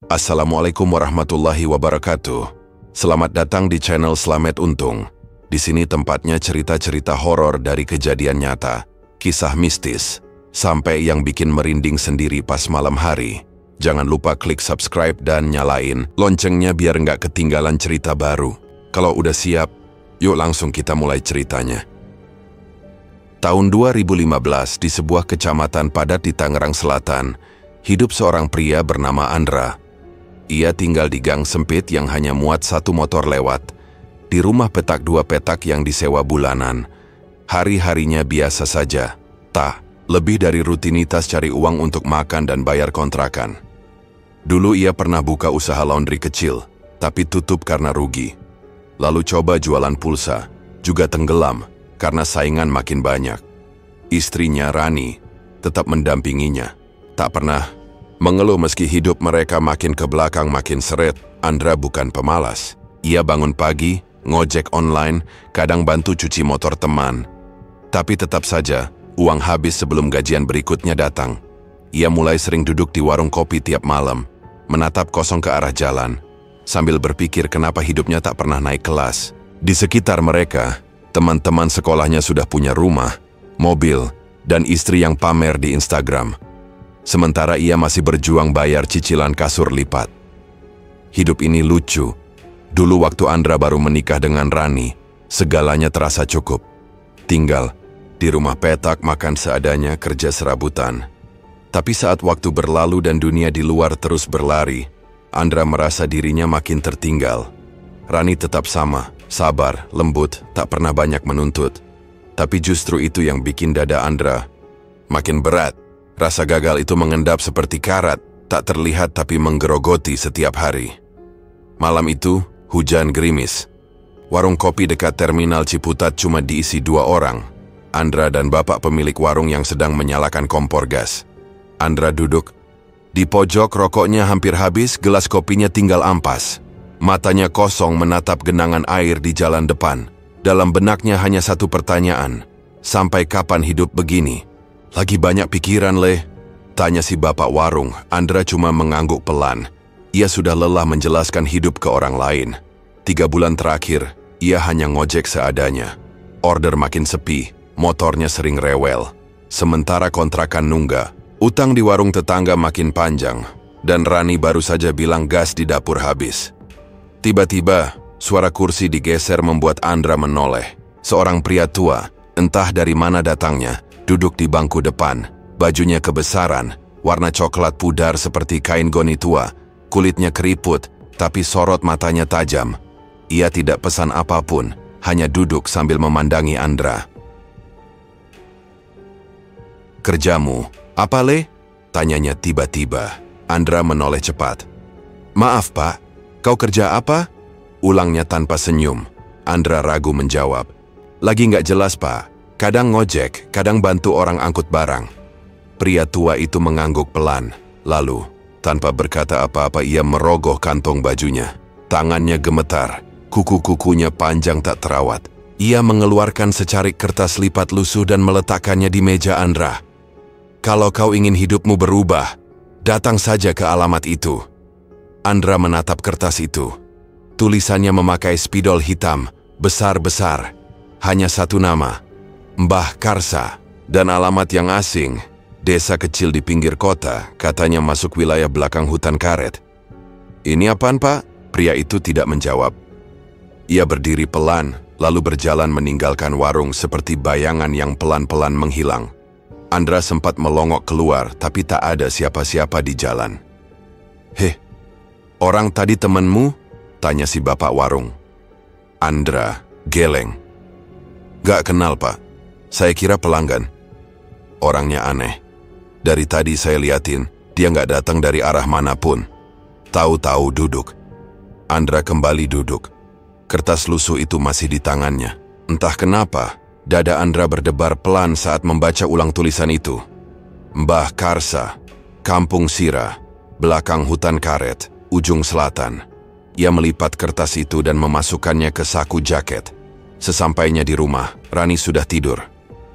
Assalamualaikum warahmatullahi wabarakatuh. Selamat datang di channel Slamet Untung. Di sini tempatnya cerita-cerita horor dari kejadian nyata, kisah mistis, sampai yang bikin merinding sendiri pas malam hari. Jangan lupa klik subscribe dan nyalain loncengnya biar nggak ketinggalan cerita baru. Kalau udah siap, yuk langsung kita mulai ceritanya. Tahun 2015 di sebuah kecamatan padat di Tangerang Selatan, hidup seorang pria bernama Andra. Ia tinggal di gang sempit yang hanya muat satu motor lewat, di rumah petak 2 petak yang disewa bulanan. Hari-harinya biasa saja, tak lebih dari rutinitas cari uang untuk makan dan bayar kontrakan. Dulu ia pernah buka usaha laundry kecil, tapi tutup karena rugi. Lalu coba jualan pulsa, juga tenggelam karena saingan makin banyak. Istrinya Rani tetap mendampinginya, tak pernah mengeluh meski hidup mereka makin ke belakang makin seret. Andra bukan pemalas. Ia bangun pagi, ngojek online, kadang bantu cuci motor teman. Tapi tetap saja, uang habis sebelum gajian berikutnya datang. Ia mulai sering duduk di warung kopi tiap malam, menatap kosong ke arah jalan, sambil berpikir kenapa hidupnya tak pernah naik kelas. Di sekitar mereka, teman-teman sekolahnya sudah punya rumah, mobil, dan istri yang pamer di Instagram. Sementara ia masih berjuang bayar cicilan kasur lipat. Hidup ini lucu. Dulu waktu Andra baru menikah dengan Rani, segalanya terasa cukup. Tinggal di rumah petak, makan seadanya, kerja serabutan. Tapi saat waktu berlalu dan dunia di luar terus berlari, Andra merasa dirinya makin tertinggal. Rani tetap sama, sabar, lembut, tak pernah banyak menuntut. Tapi justru itu yang bikin dada Andra makin berat. Rasa gagal itu mengendap seperti karat, tak terlihat tapi menggerogoti setiap hari. Malam itu, hujan gerimis. Warung kopi dekat terminal Ciputat cuma diisi 2 orang, Andra dan bapak pemilik warung yang sedang menyalakan kompor gas. Andra duduk di pojok, rokoknya hampir habis, gelas kopinya tinggal ampas. Matanya kosong menatap genangan air di jalan depan. Dalam benaknya hanya satu pertanyaan, sampai kapan hidup begini? Lagi banyak pikiran, Le? Tanya si bapak warung. Andra cuma mengangguk pelan. Ia sudah lelah menjelaskan hidup ke orang lain. 3 bulan terakhir, ia hanya ngojek seadanya. Order makin sepi, motornya sering rewel. Sementara kontrakan nunggak, utang di warung tetangga makin panjang, dan Rani baru saja bilang gas di dapur habis. Tiba-tiba, suara kursi digeser membuat Andra menoleh. Seorang pria tua, entah dari mana datangnya, duduk di bangku depan. Bajunya kebesaran, warna coklat pudar seperti kain goni tua. Kulitnya keriput, tapi sorot matanya tajam. Ia tidak pesan apapun, hanya duduk sambil memandangi Andra. "Kerjamu apa, Le?" tanyanya tiba-tiba. Andra menoleh cepat. "Maaf, Pak, kau kerja apa?" ulangnya tanpa senyum. Andra ragu menjawab. "Lagi nggak jelas, Pak. Kadang ngojek, kadang bantu orang angkut barang." Pria tua itu mengangguk pelan. Lalu, tanpa berkata apa-apa, ia merogoh kantong bajunya. Tangannya gemetar, kuku-kukunya panjang tak terawat. Ia mengeluarkan secarik kertas lipat lusuh dan meletakkannya di meja Andra. "Kalau kau ingin hidupmu berubah, datang saja ke alamat itu." Andra menatap kertas itu. Tulisannya memakai spidol hitam, besar-besar. Hanya satu nama, Mbah Karsa, dan alamat yang asing, desa kecil di pinggir kota, katanya masuk wilayah belakang hutan karet. "Ini apaan, Pak?" Pria itu tidak menjawab. Ia berdiri pelan, lalu berjalan meninggalkan warung seperti bayangan yang pelan-pelan menghilang. Andra sempat melongok keluar, tapi tak ada siapa-siapa di jalan. "Heh, orang tadi temanmu?" tanya si bapak warung. Andra geleng. "Gak kenal, Pak. Saya kira pelanggan." Orangnya aneh. "Dari tadi saya liatin, dia nggak datang dari arah manapun. Tahu-tahu duduk." Andra kembali duduk. Kertas lusuh itu masih di tangannya. Entah kenapa, dada Andra berdebar pelan saat membaca ulang tulisan itu. Mbah Karsa, Kampung Sira, belakang hutan karet, ujung selatan. Ia melipat kertas itu dan memasukkannya ke saku jaket. Sesampainya di rumah, Rani sudah tidur.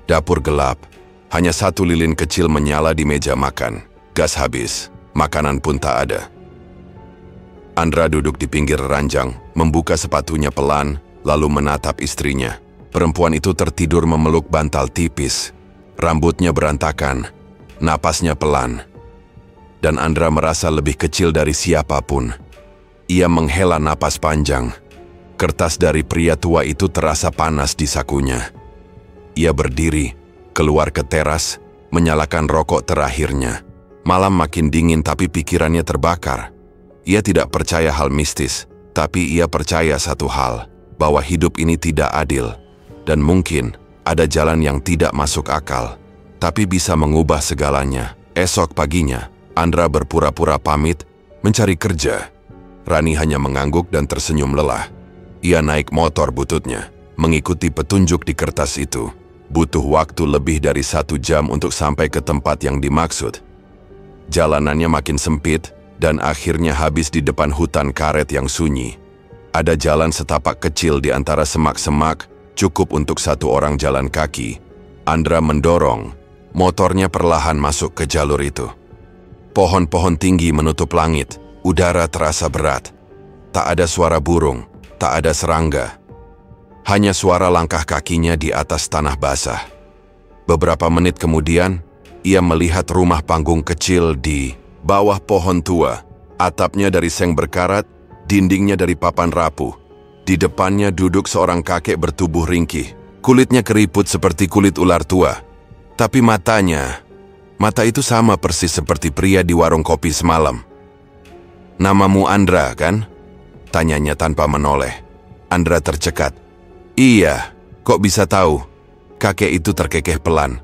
Dapur gelap, hanya satu lilin kecil menyala di meja makan. Gas habis, makanan pun tak ada. Andra duduk di pinggir ranjang, membuka sepatunya pelan, lalu menatap istrinya. Perempuan itu tertidur memeluk bantal tipis. Rambutnya berantakan, napasnya pelan. Dan Andra merasa lebih kecil dari siapapun. Ia menghela napas panjang. Kertas dari pria tua itu terasa panas di sakunya. Ia berdiri, keluar ke teras, menyalakan rokok terakhirnya. Malam makin dingin tapi pikirannya terbakar. Ia tidak percaya hal mistis, tapi ia percaya satu hal, bahwa hidup ini tidak adil. Dan mungkin ada jalan yang tidak masuk akal, tapi bisa mengubah segalanya. Esok paginya, Andra berpura-pura pamit, mencari kerja. Rani hanya mengangguk dan tersenyum lelah. Ia naik motor bututnya, mengikuti petunjuk di kertas itu. Butuh waktu lebih dari 1 jam untuk sampai ke tempat yang dimaksud. Jalanannya makin sempit, dan akhirnya habis di depan hutan karet yang sunyi. Ada jalan setapak kecil di antara semak-semak, cukup untuk 1 orang jalan kaki. Andra mendorong, motornya perlahan masuk ke jalur itu. Pohon-pohon tinggi menutup langit, udara terasa berat. Tak ada suara burung, tak ada serangga. Hanya suara langkah kakinya di atas tanah basah. Beberapa menit kemudian, ia melihat rumah panggung kecil di bawah pohon tua. Atapnya dari seng berkarat, dindingnya dari papan rapuh. Di depannya duduk seorang kakek bertubuh ringkih. Kulitnya keriput seperti kulit ular tua. Tapi mata itu sama persis seperti pria di warung kopi semalam. "Namamu Andra, kan?" tanyanya tanpa menoleh. Andra tercekat. "Iya, kok bisa tahu?" Kakek itu terkekeh pelan.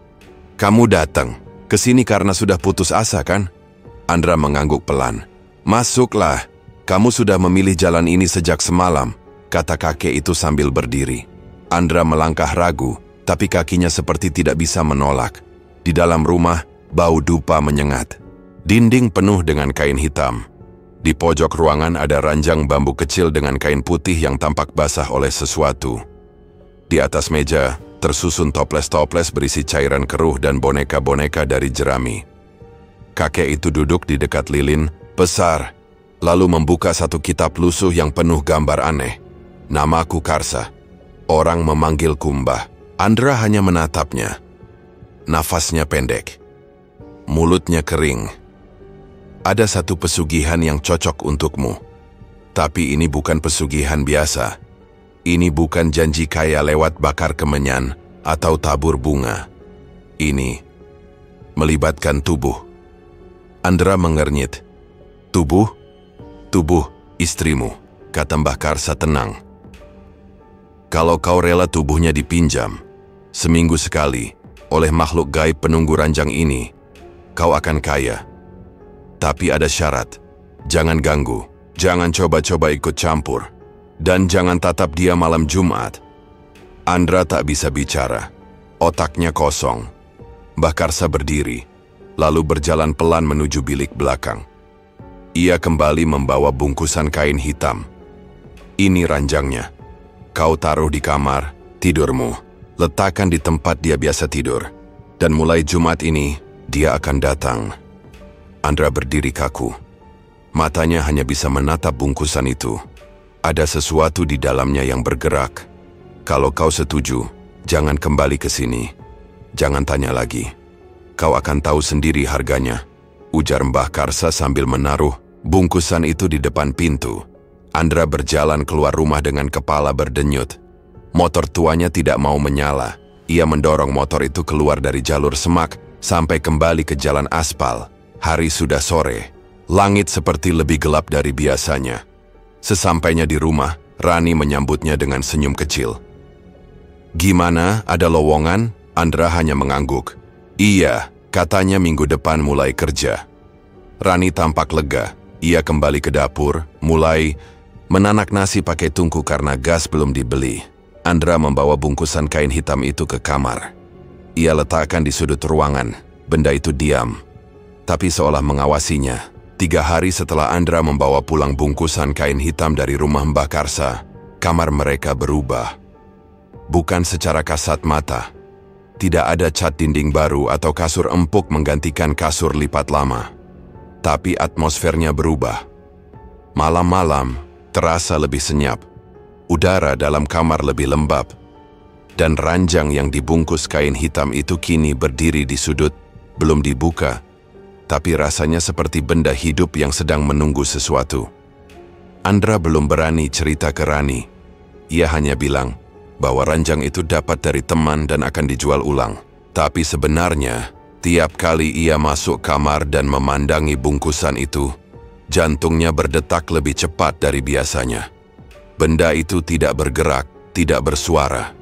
"Kamu datang ke sini karena sudah putus asa, kan?" Andra mengangguk pelan. "Masuklah, kamu sudah memilih jalan ini sejak semalam," kata kakek itu sambil berdiri. Andra melangkah ragu, tapi kakinya seperti tidak bisa menolak. Di dalam rumah, bau dupa menyengat. Dinding penuh dengan kain hitam. Di pojok ruangan ada ranjang bambu kecil dengan kain putih yang tampak basah oleh sesuatu. Di atas meja, tersusun toples-toples berisi cairan keruh dan boneka-boneka dari jerami. Kakek itu duduk di dekat lilin, besar, lalu membuka satu kitab lusuh yang penuh gambar aneh. "Namaku Karsa." Orang memanggilku Mbah. Andra hanya menatapnya. Nafasnya pendek. Mulutnya kering. "Ada satu pesugihan yang cocok untukmu. Tapi ini bukan pesugihan biasa. Ini bukan janji kaya lewat bakar kemenyan atau tabur bunga. Ini melibatkan tubuh." Andra mengernyit. "Tubuh? Tubuh istrimu," kata Mbah Karsa tenang. "Kalau kau rela tubuhnya dipinjam, seminggu sekali, oleh makhluk gaib penunggu ranjang ini, kau akan kaya. Tapi ada syarat, jangan ganggu, jangan coba-coba ikut campur, dan jangan tatap dia malam Jumat." Andra tak bisa bicara, otaknya kosong. Mbah Karsa berdiri, lalu berjalan pelan menuju bilik belakang. Ia kembali membawa bungkusan kain hitam. "Ini ranjangnya. Kau taruh di kamar tidurmu. Letakkan di tempat dia biasa tidur. Dan mulai Jumat ini, dia akan datang." Andra berdiri kaku. Matanya hanya bisa menatap bungkusan itu. Ada sesuatu di dalamnya yang bergerak. "Kalau kau setuju, jangan kembali ke sini. Jangan tanya lagi. Kau akan tahu sendiri harganya," ujar Mbah Karsa sambil menaruh bungkusan itu di depan pintu. Andra berjalan keluar rumah dengan kepala berdenyut. Motor tuanya tidak mau menyala. Ia mendorong motor itu keluar dari jalur semak sampai kembali ke jalan aspal. Hari sudah sore. Langit seperti lebih gelap dari biasanya. Sesampainya di rumah, Rani menyambutnya dengan senyum kecil. "Gimana, ada lowongan?" Andra hanya mengangguk. "Iya, katanya minggu depan mulai kerja." Rani tampak lega. Ia kembali ke dapur, mulai menanak nasi pakai tungku karena gas belum dibeli. Andra membawa bungkusan kain hitam itu ke kamar. Ia letakkan di sudut ruangan. Benda itu diam, tapi seolah mengawasinya. 3 hari setelah Andra membawa pulang bungkusan kain hitam dari rumah Mbah Karsa, kamar mereka berubah. Bukan secara kasat mata. Tidak ada cat dinding baru atau kasur empuk menggantikan kasur lipat lama. Tapi atmosfernya berubah. Malam-malam terasa lebih senyap. Udara dalam kamar lebih lembab. Dan ranjang yang dibungkus kain hitam itu kini berdiri di sudut, belum dibuka. Tapi rasanya seperti benda hidup yang sedang menunggu sesuatu. Andra belum berani cerita ke Rani. Ia hanya bilang bahwa ranjang itu dapat dari teman dan akan dijual ulang. Tapi sebenarnya, tiap kali ia masuk kamar dan memandangi bungkusan itu, jantungnya berdetak lebih cepat dari biasanya. Benda itu tidak bergerak, tidak bersuara.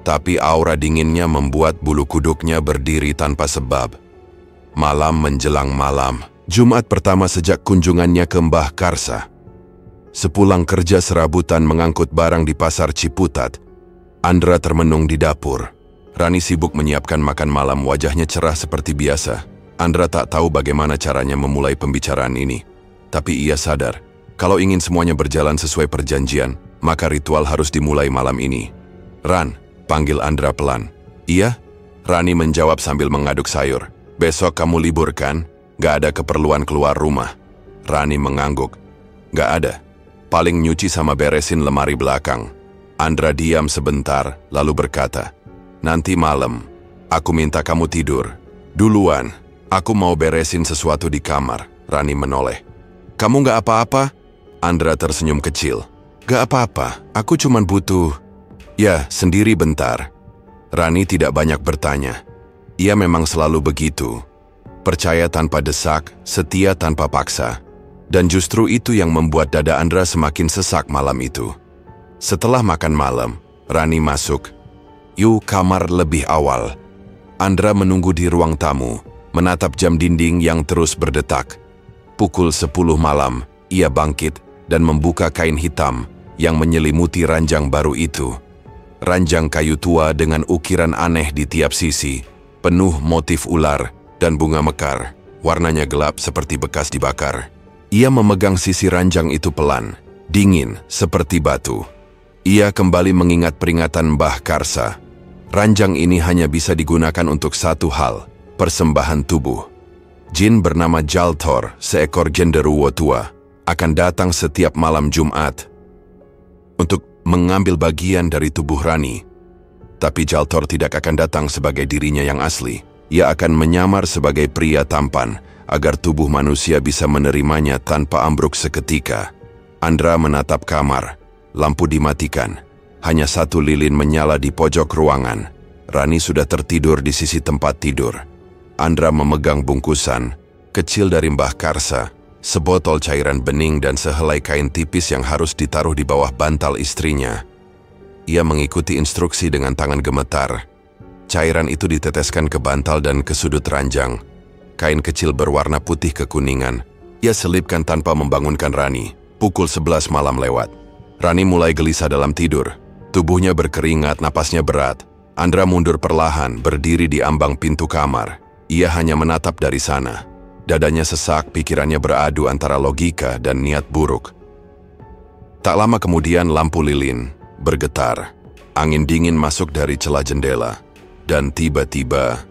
Tapi aura dinginnya membuat bulu kuduknya berdiri tanpa sebab. Malam menjelang malam, Jumat pertama sejak kunjungannya ke Mbah Karsa. Sepulang kerja serabutan mengangkut barang di pasar Ciputat, Andra termenung di dapur. Rani sibuk menyiapkan makan malam, wajahnya cerah seperti biasa. Andra tak tahu bagaimana caranya memulai pembicaraan ini. Tapi ia sadar, kalau ingin semuanya berjalan sesuai perjanjian, maka ritual harus dimulai malam ini. "Ran," panggil Andra pelan. "Iya?" Rani menjawab sambil mengaduk sayur. "Besok kamu libur kan? Gak ada keperluan keluar rumah." Rani mengangguk. "Gak ada. Paling nyuci sama beresin lemari belakang." Andra diam sebentar, lalu berkata, "Nanti malam, aku minta kamu tidur. Duluan, aku mau beresin sesuatu di kamar." Rani menoleh. "Kamu gak apa-apa?" Andra tersenyum kecil. "Gak apa-apa, aku cuman butuh..." "Ya, sendiri bentar." Rani tidak banyak bertanya. Ia memang selalu begitu. Percaya tanpa desak, setia tanpa paksa. Dan justru itu yang membuat dada Andra semakin sesak malam itu. Setelah makan malam, Rani masuk. "Yuk kamar lebih awal." Andra menunggu di ruang tamu, menatap jam dinding yang terus berdetak. Pukul 10 malam, ia bangkit dan membuka kain hitam yang menyelimuti ranjang baru itu. Ranjang kayu tua dengan ukiran aneh di tiap sisi, penuh motif ular dan bunga mekar, warnanya gelap seperti bekas dibakar. Ia memegang sisi ranjang itu pelan, dingin seperti batu. Ia kembali mengingat peringatan Mbah Karsa. Ranjang ini hanya bisa digunakan untuk satu hal, persembahan tubuh. Jin bernama Jaltor, seekor genderuwo tua, akan datang setiap malam Jumat untuk mengambil bagian dari tubuh Rani. Tapi Jaltor tidak akan datang sebagai dirinya yang asli. Ia akan menyamar sebagai pria tampan, agar tubuh manusia bisa menerimanya tanpa ambruk seketika. Andra menatap kamar. Lampu dimatikan. Hanya satu lilin menyala di pojok ruangan. Rani sudah tertidur di sisi tempat tidur. Andra memegang bungkusan, kecil dari Mbah Karsa, sebotol cairan bening dan sehelai kain tipis yang harus ditaruh di bawah bantal istrinya. Ia mengikuti instruksi dengan tangan gemetar. Cairan itu diteteskan ke bantal dan ke sudut ranjang. Kain kecil berwarna putih kekuningan. Ia selipkan tanpa membangunkan Rani. Pukul 11 malam lewat. Rani mulai gelisah dalam tidur. Tubuhnya berkeringat, napasnya berat. Andra mundur perlahan, berdiri di ambang pintu kamar. Ia hanya menatap dari sana. Dadanya sesak, pikirannya beradu antara logika dan niat buruk. Tak lama kemudian lampu lilin bergetar. Angin dingin masuk dari celah jendela. Dan tiba-tiba,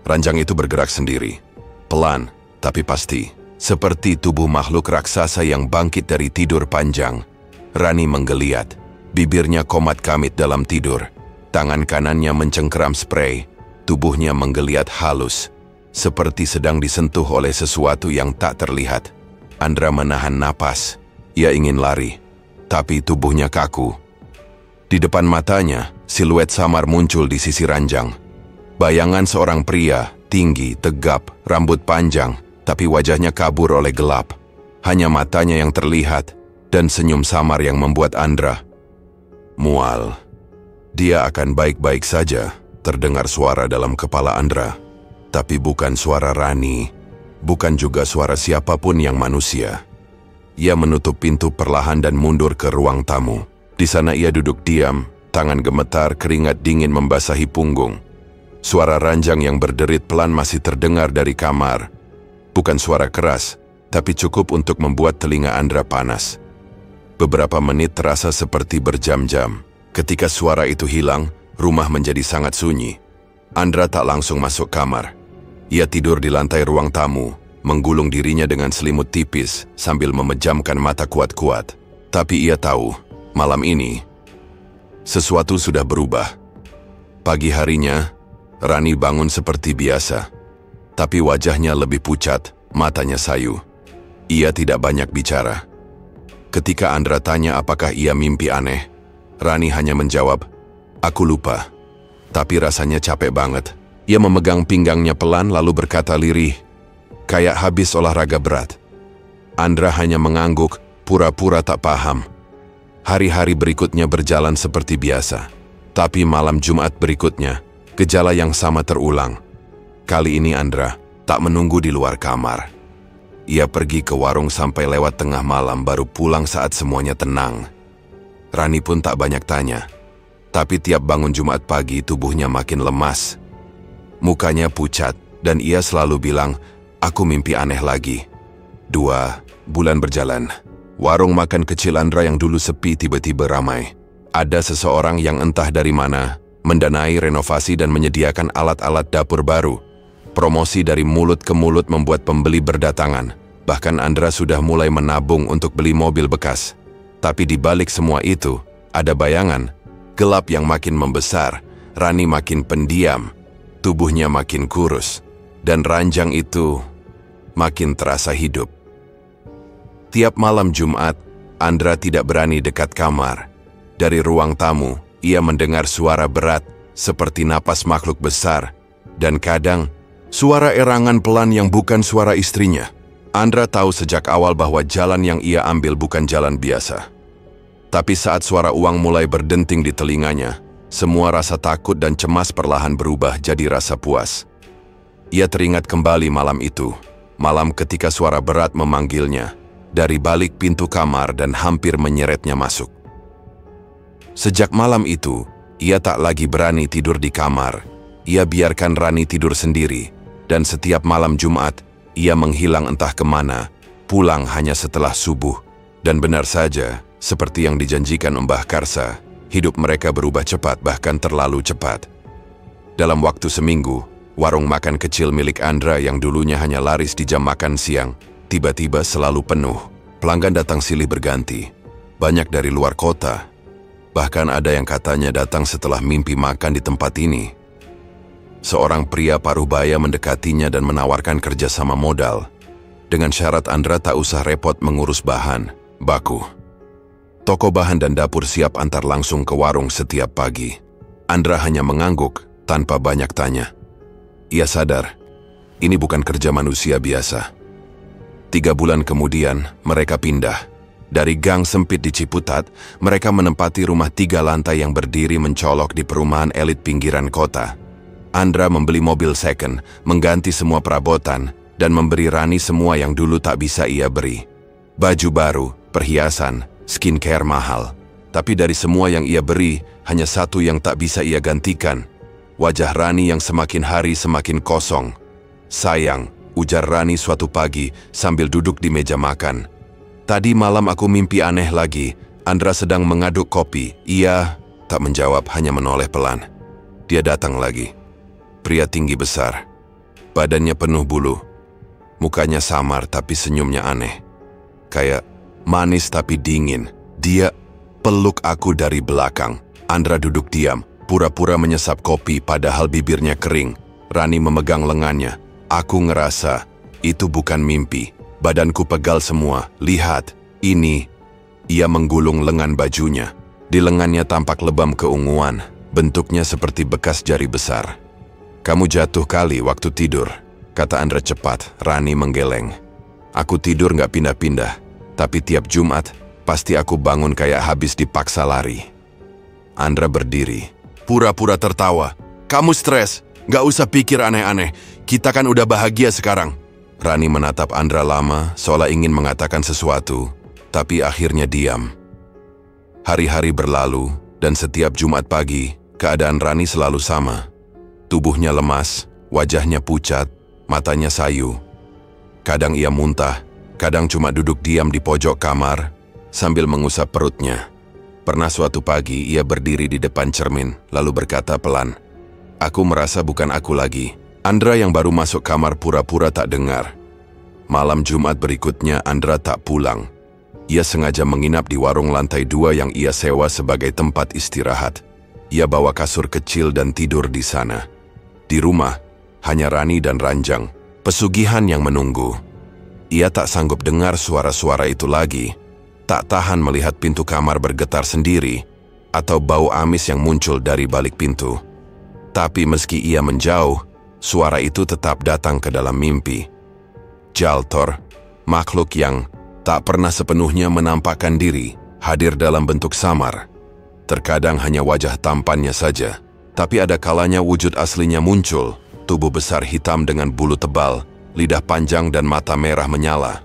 ranjang itu bergerak sendiri. Pelan, tapi pasti. Seperti tubuh makhluk raksasa yang bangkit dari tidur panjang. Rani menggeliat. Bibirnya komat kamit dalam tidur. Tangan kanannya mencengkeram spray. Tubuhnya menggeliat halus. Seperti sedang disentuh oleh sesuatu yang tak terlihat. Andra menahan napas. Ia ingin lari. Tapi tubuhnya kaku. Di depan matanya, siluet samar muncul di sisi ranjang. Bayangan seorang pria, tinggi, tegap, rambut panjang, tapi wajahnya kabur oleh gelap. Hanya matanya yang terlihat, dan senyum samar yang membuat Andra mual. Dia akan baik-baik saja, terdengar suara dalam kepala Andra. Tapi bukan suara Rani, bukan juga suara siapapun yang manusia. Ia menutup pintu perlahan dan mundur ke ruang tamu. Di sana ia duduk diam, tangan gemetar, keringat dingin membasahi punggung. Suara ranjang yang berderit pelan masih terdengar dari kamar. Bukan suara keras, tapi cukup untuk membuat telinga Andra panas. Beberapa menit terasa seperti berjam-jam. Ketika suara itu hilang, rumah menjadi sangat sunyi. Andra tak langsung masuk kamar. Ia tidur di lantai ruang tamu, menggulung dirinya dengan selimut tipis sambil memejamkan mata kuat-kuat. Tapi ia tahu, malam ini, sesuatu sudah berubah. Pagi harinya, Rani bangun seperti biasa. Tapi wajahnya lebih pucat, matanya sayu. Ia tidak banyak bicara. Ketika Andra tanya apakah ia mimpi aneh, Rani hanya menjawab, "Aku lupa." Tapi rasanya capek banget. Ia memegang pinggangnya pelan lalu berkata lirih, kayak habis olahraga berat. Andra hanya mengangguk, pura-pura tak paham. Hari-hari berikutnya berjalan seperti biasa. Tapi malam Jumat berikutnya, gejala yang sama terulang. Kali ini Andra tak menunggu di luar kamar. Ia pergi ke warung sampai lewat tengah malam baru pulang saat semuanya tenang. Rani pun tak banyak tanya. Tapi tiap bangun Jumat pagi tubuhnya makin lemas. Mukanya pucat dan ia selalu bilang, "Aku mimpi aneh lagi." 2 bulan berjalan. Warung makan kecil Andra yang dulu sepi tiba-tiba ramai. Ada seseorang yang entah dari mana mendanai renovasi dan menyediakan alat-alat dapur baru. Promosi dari mulut ke mulut membuat pembeli berdatangan. Bahkan Andra sudah mulai menabung untuk beli mobil bekas. Tapi di balik semua itu, ada bayangan. Gelap yang makin membesar, Rani makin pendiam, tubuhnya makin kurus, dan ranjang itu makin terasa hidup. Tiap malam Jumat, Andra tidak berani dekat kamar. Dari ruang tamu, ia mendengar suara berat, seperti napas makhluk besar, dan kadang suara erangan pelan yang bukan suara istrinya. Andra tahu sejak awal bahwa jalan yang ia ambil bukan jalan biasa. Tapi saat suara uang mulai berdenting di telinganya, semua rasa takut dan cemas perlahan berubah jadi rasa puas. Ia teringat kembali malam itu, malam ketika suara berat memanggilnya dari balik pintu kamar dan hampir menyeretnya masuk. Sejak malam itu, ia tak lagi berani tidur di kamar. Ia biarkan Rani tidur sendiri, dan setiap malam Jumat, ia menghilang entah kemana, pulang hanya setelah subuh. Dan benar saja, seperti yang dijanjikan Mbah Karsa, hidup mereka berubah cepat bahkan terlalu cepat. Dalam waktu seminggu, warung makan kecil milik Andra yang dulunya hanya laris di jam makan siang, tiba-tiba selalu penuh. Pelanggan datang silih berganti, banyak dari luar kota. Bahkan ada yang katanya datang setelah mimpi makan di tempat ini. Seorang pria parubaya mendekatinya dan menawarkan kerjasama modal, dengan syarat Andra tak usah repot mengurus bahan, baku. Toko bahan dan dapur siap antar langsung ke warung setiap pagi. Andra hanya mengangguk tanpa banyak tanya. Ia sadar, ini bukan kerja manusia biasa. 3 bulan kemudian, mereka pindah. Dari gang sempit di Ciputat, mereka menempati rumah 3 lantai yang berdiri mencolok di perumahan elit pinggiran kota. Andra membeli mobil second, mengganti semua perabotan, dan memberi Rani semua yang dulu tak bisa ia beri. Baju baru, perhiasan, skincare mahal. Tapi dari semua yang ia beri, hanya satu yang tak bisa ia gantikan. Wajah Rani yang semakin hari semakin kosong. "Sayang," ujar Rani suatu pagi sambil duduk di meja makan. "Tadi malam aku mimpi aneh lagi." Andra sedang mengaduk kopi. Ia tak menjawab, hanya menoleh pelan. Dia datang lagi. Pria tinggi besar. Badannya penuh bulu. Mukanya samar tapi senyumnya aneh. Kayak manis tapi dingin. Dia peluk aku dari belakang. Andra duduk diam, pura-pura menyesap kopi padahal bibirnya kering. Rani memegang lengannya. Aku ngerasa itu bukan mimpi. Badanku pegal semua. Lihat, ini. Ia menggulung lengan bajunya. Di lengannya tampak lebam keunguan. Bentuknya seperti bekas jari besar. "Kamu jatuh kali waktu tidur," kata Andra cepat. Rani menggeleng. "Aku tidur nggak pindah-pindah. Tapi tiap Jumat, pasti aku bangun kayak habis dipaksa lari." Andra berdiri. Pura-pura tertawa. "Kamu stres. Nggak usah pikir aneh-aneh. Kita kan udah bahagia sekarang." Rani menatap Andra lama, seolah ingin mengatakan sesuatu, tapi akhirnya diam. Hari-hari berlalu, dan setiap Jumat pagi, keadaan Rani selalu sama. Tubuhnya lemas, wajahnya pucat, matanya sayu. Kadang ia muntah, kadang cuma duduk diam di pojok kamar, sambil mengusap perutnya. Pernah suatu pagi, ia berdiri di depan cermin, lalu berkata pelan, "Aku merasa bukan aku lagi." Andra yang baru masuk kamar pura-pura tak dengar. Malam Jumat berikutnya Andra tak pulang. Ia sengaja menginap di warung lantai 2 yang ia sewa sebagai tempat istirahat. Ia bawa kasur kecil dan tidur di sana. Di rumah, hanya Rani dan Ranjang, pesugihan yang menunggu. Ia tak sanggup dengar suara-suara itu lagi. Tak tahan melihat pintu kamar bergetar sendiri, atau bau amis yang muncul dari balik pintu. Tapi meski ia menjauh, suara itu tetap datang ke dalam mimpi. Jaltor, makhluk yang tak pernah sepenuhnya menampakkan diri, hadir dalam bentuk samar. Terkadang hanya wajah tampannya saja, tapi ada kalanya wujud aslinya muncul, tubuh besar hitam dengan bulu tebal, lidah panjang dan mata merah menyala.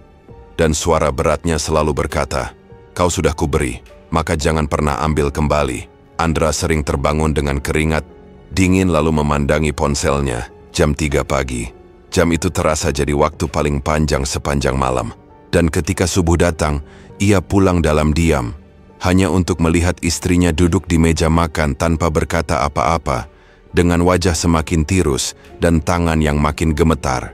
Dan suara beratnya selalu berkata, "Kau sudah kuberi, maka jangan pernah ambil kembali." Andra sering terbangun dengan keringat dingin lalu memandangi ponselnya. Jam 3 pagi. Jam itu terasa jadi waktu paling panjang sepanjang malam. Dan ketika subuh datang, ia pulang dalam diam, hanya untuk melihat istrinya duduk di meja makan tanpa berkata apa-apa, dengan wajah semakin tirus dan tangan yang makin gemetar.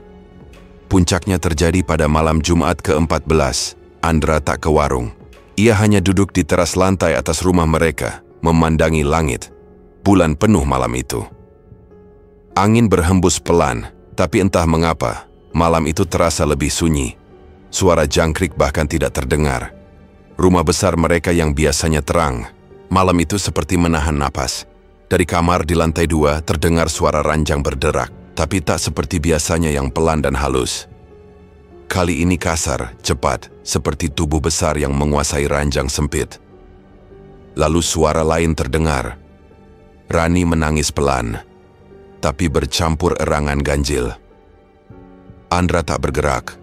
Puncaknya terjadi pada malam Jumat ke-14. Andra tak ke warung. Ia hanya duduk di teras lantai atas rumah mereka, memandangi langit. Bulan penuh malam itu. Angin berhembus pelan, tapi entah mengapa, malam itu terasa lebih sunyi. Suara jangkrik bahkan tidak terdengar. Rumah besar mereka yang biasanya terang, malam itu seperti menahan napas. Dari kamar di lantai 2 terdengar suara Ranjang berderak, tapi tak seperti biasanya yang pelan dan halus. Kali ini kasar, cepat, seperti tubuh besar yang menguasai ranjang sempit. Lalu suara lain terdengar. Rani menangis pelan, tapi bercampur erangan ganjil. Andra tak bergerak.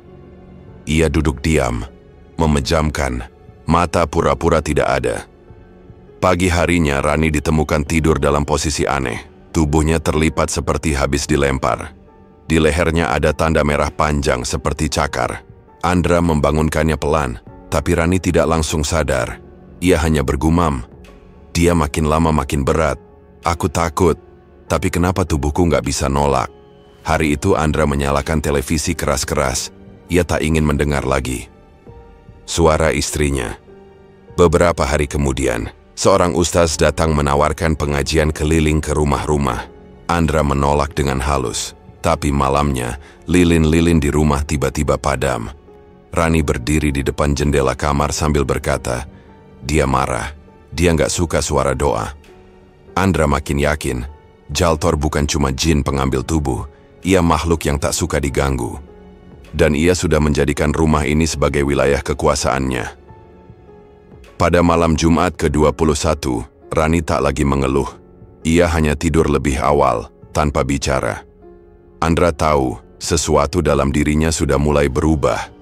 Ia duduk diam, memejamkan, mata pura-pura tidak ada. Pagi harinya Rani ditemukan tidur dalam posisi aneh. Tubuhnya terlipat seperti habis dilempar. Di lehernya ada tanda merah panjang seperti cakar. Andra membangunkannya pelan, tapi Rani tidak langsung sadar. Ia hanya bergumam, "Dia makin lama makin berat. Aku takut. Tapi kenapa tubuhku nggak bisa nolak?" Hari itu Andra menyalakan televisi keras-keras. Ia tak ingin mendengar lagi suara istrinya. Beberapa hari kemudian, seorang ustaz datang menawarkan pengajian keliling ke rumah-rumah. Andra menolak dengan halus. Tapi malamnya, lilin-lilin di rumah tiba-tiba padam. Rani berdiri di depan jendela kamar sambil berkata, dia marah. Dia nggak suka suara doa. Andra makin yakin, Jaltor bukan cuma jin pengambil tubuh, ia makhluk yang tak suka diganggu. Dan ia sudah menjadikan rumah ini sebagai wilayah kekuasaannya. Pada malam Jumat ke-21, Rani tak lagi mengeluh. Ia hanya tidur lebih awal, tanpa bicara. Andra tahu, sesuatu dalam dirinya sudah mulai berubah.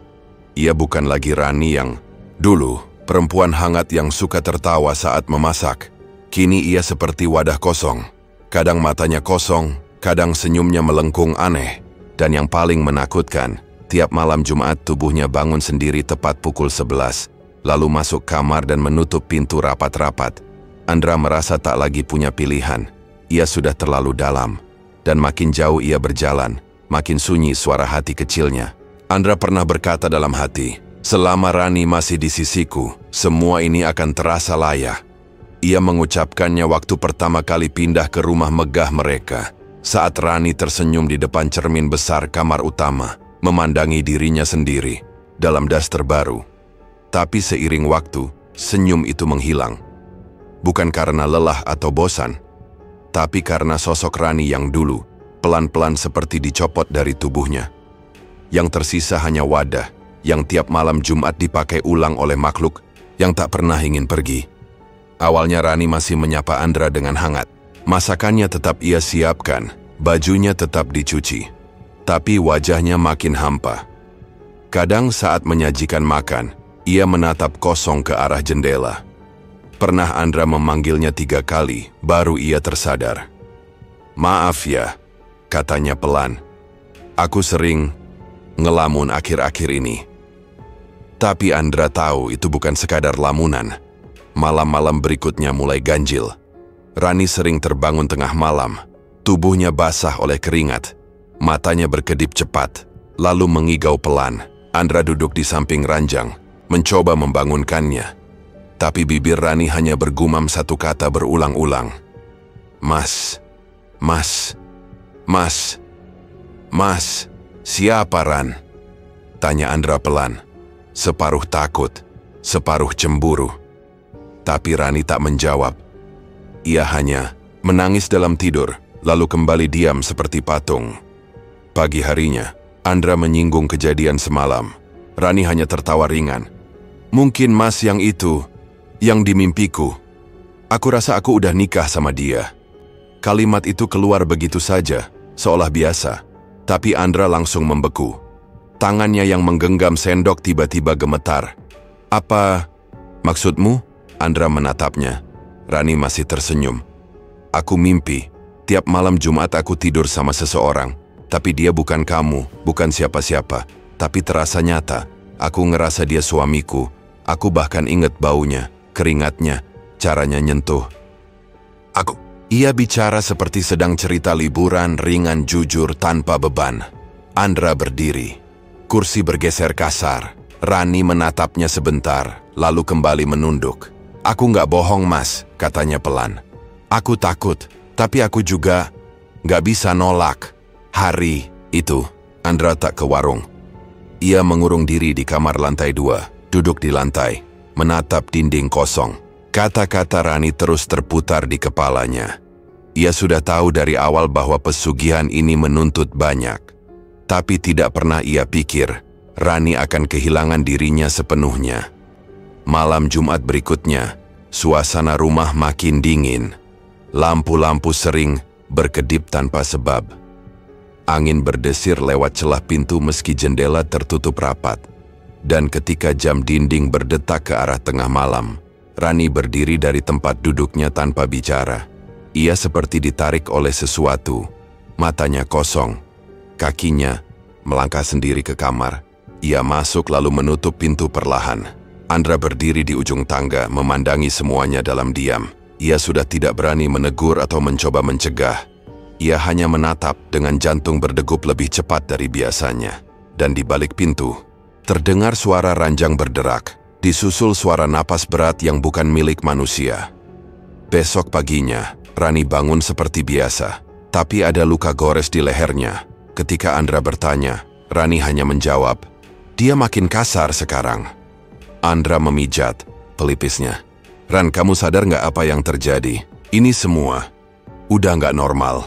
Ia bukan lagi Rani yang dulu, perempuan hangat yang suka tertawa saat memasak. Kini ia seperti wadah kosong. Kadang matanya kosong, kadang senyumnya melengkung aneh. Dan yang paling menakutkan, tiap malam Jumat tubuhnya bangun sendiri tepat pukul 11, lalu masuk kamar dan menutup pintu rapat-rapat. Andra merasa tak lagi punya pilihan. Ia sudah terlalu dalam. Dan makin jauh ia berjalan, makin sunyi suara hati kecilnya. Andra pernah berkata dalam hati, selama Rani masih di sisiku, semua ini akan terasa layak. Ia mengucapkannya waktu pertama kali pindah ke rumah megah mereka, saat Rani tersenyum di depan cermin besar kamar utama, memandangi dirinya sendiri, dalam das terbaru. Tapi seiring waktu, senyum itu menghilang. Bukan karena lelah atau bosan, tapi karena sosok Rani yang dulu, pelan-pelan seperti dicopot dari tubuhnya. Yang tersisa hanya wadah, yang tiap malam Jumat dipakai ulang oleh makhluk yang tak pernah ingin pergi. Awalnya Rani masih menyapa Andra dengan hangat. Masakannya tetap ia siapkan, bajunya tetap dicuci. Tapi wajahnya makin hampa. Kadang saat menyajikan makan, ia menatap kosong ke arah jendela. Pernah Andra memanggilnya 3 kali, baru ia tersadar. Maaf ya, katanya pelan. Aku sering ngelamun akhir-akhir ini. Tapi Andra tahu itu bukan sekadar lamunan. Malam-malam berikutnya mulai ganjil. Rani sering terbangun tengah malam. Tubuhnya basah oleh keringat. Matanya berkedip cepat, lalu mengigau pelan. Andra duduk di samping ranjang, mencoba membangunkannya. Tapi bibir Rani hanya bergumam satu kata berulang-ulang. Mas, Mas, Mas, Mas, siapa Ran? Tanya Andra pelan, separuh takut, separuh cemburu. Tapi Rani tak menjawab. Ia hanya menangis dalam tidur, lalu kembali diam seperti patung. Pagi harinya, Andra menyinggung kejadian semalam. Rani hanya tertawa ringan. Mungkin Mas yang itu, yang di mimpiku. Aku rasa aku udah nikah sama dia. Kalimat itu keluar begitu saja, seolah biasa. Tapi Andra langsung membeku. Tangannya yang menggenggam sendok tiba-tiba gemetar. Apa maksudmu? Andra menatapnya. Rani masih tersenyum. Aku mimpi. Tiap malam Jumat aku tidur sama seseorang. Tapi dia bukan kamu, bukan siapa-siapa. Tapi terasa nyata. Aku ngerasa dia suamiku. Aku bahkan ingat baunya, keringatnya, caranya nyentuh. Ia bicara seperti sedang cerita liburan ringan jujur tanpa beban. Andra berdiri. Kursi bergeser kasar. Rani menatapnya sebentar, lalu kembali menunduk. Aku nggak bohong Mas, katanya pelan. Aku takut, tapi aku juga nggak bisa nolak. Hari itu, Andra tak ke warung. Ia mengurung diri di kamar lantai 2, duduk di lantai, menatap dinding kosong. Kata-kata Rani terus terputar di kepalanya. Ia sudah tahu dari awal bahwa pesugihan ini menuntut banyak. Tapi tidak pernah ia pikir, Rani akan kehilangan dirinya sepenuhnya. Malam Jumat berikutnya, suasana rumah makin dingin. Lampu-lampu sering berkedip tanpa sebab. Angin berdesir lewat celah pintu meski jendela tertutup rapat. Dan ketika jam dinding berdetak ke arah tengah malam, Rani berdiri dari tempat duduknya tanpa bicara. Ia seperti ditarik oleh sesuatu. Matanya kosong. Kakinya melangkah sendiri ke kamar. Ia masuk lalu menutup pintu perlahan. Andra berdiri di ujung tangga, memandangi semuanya dalam diam. Ia sudah tidak berani menegur atau mencoba mencegah. Ia hanya menatap dengan jantung berdegup lebih cepat dari biasanya. Dan di balik pintu, terdengar suara ranjang berderak, disusul suara napas berat yang bukan milik manusia. Besok paginya, Rani bangun seperti biasa, tapi ada luka gores di lehernya. Ketika Andra bertanya, Rani hanya menjawab, "Dia makin kasar sekarang." Andra memijat pelipisnya. "Ran, kamu sadar nggak apa yang terjadi? Ini semua udah nggak normal."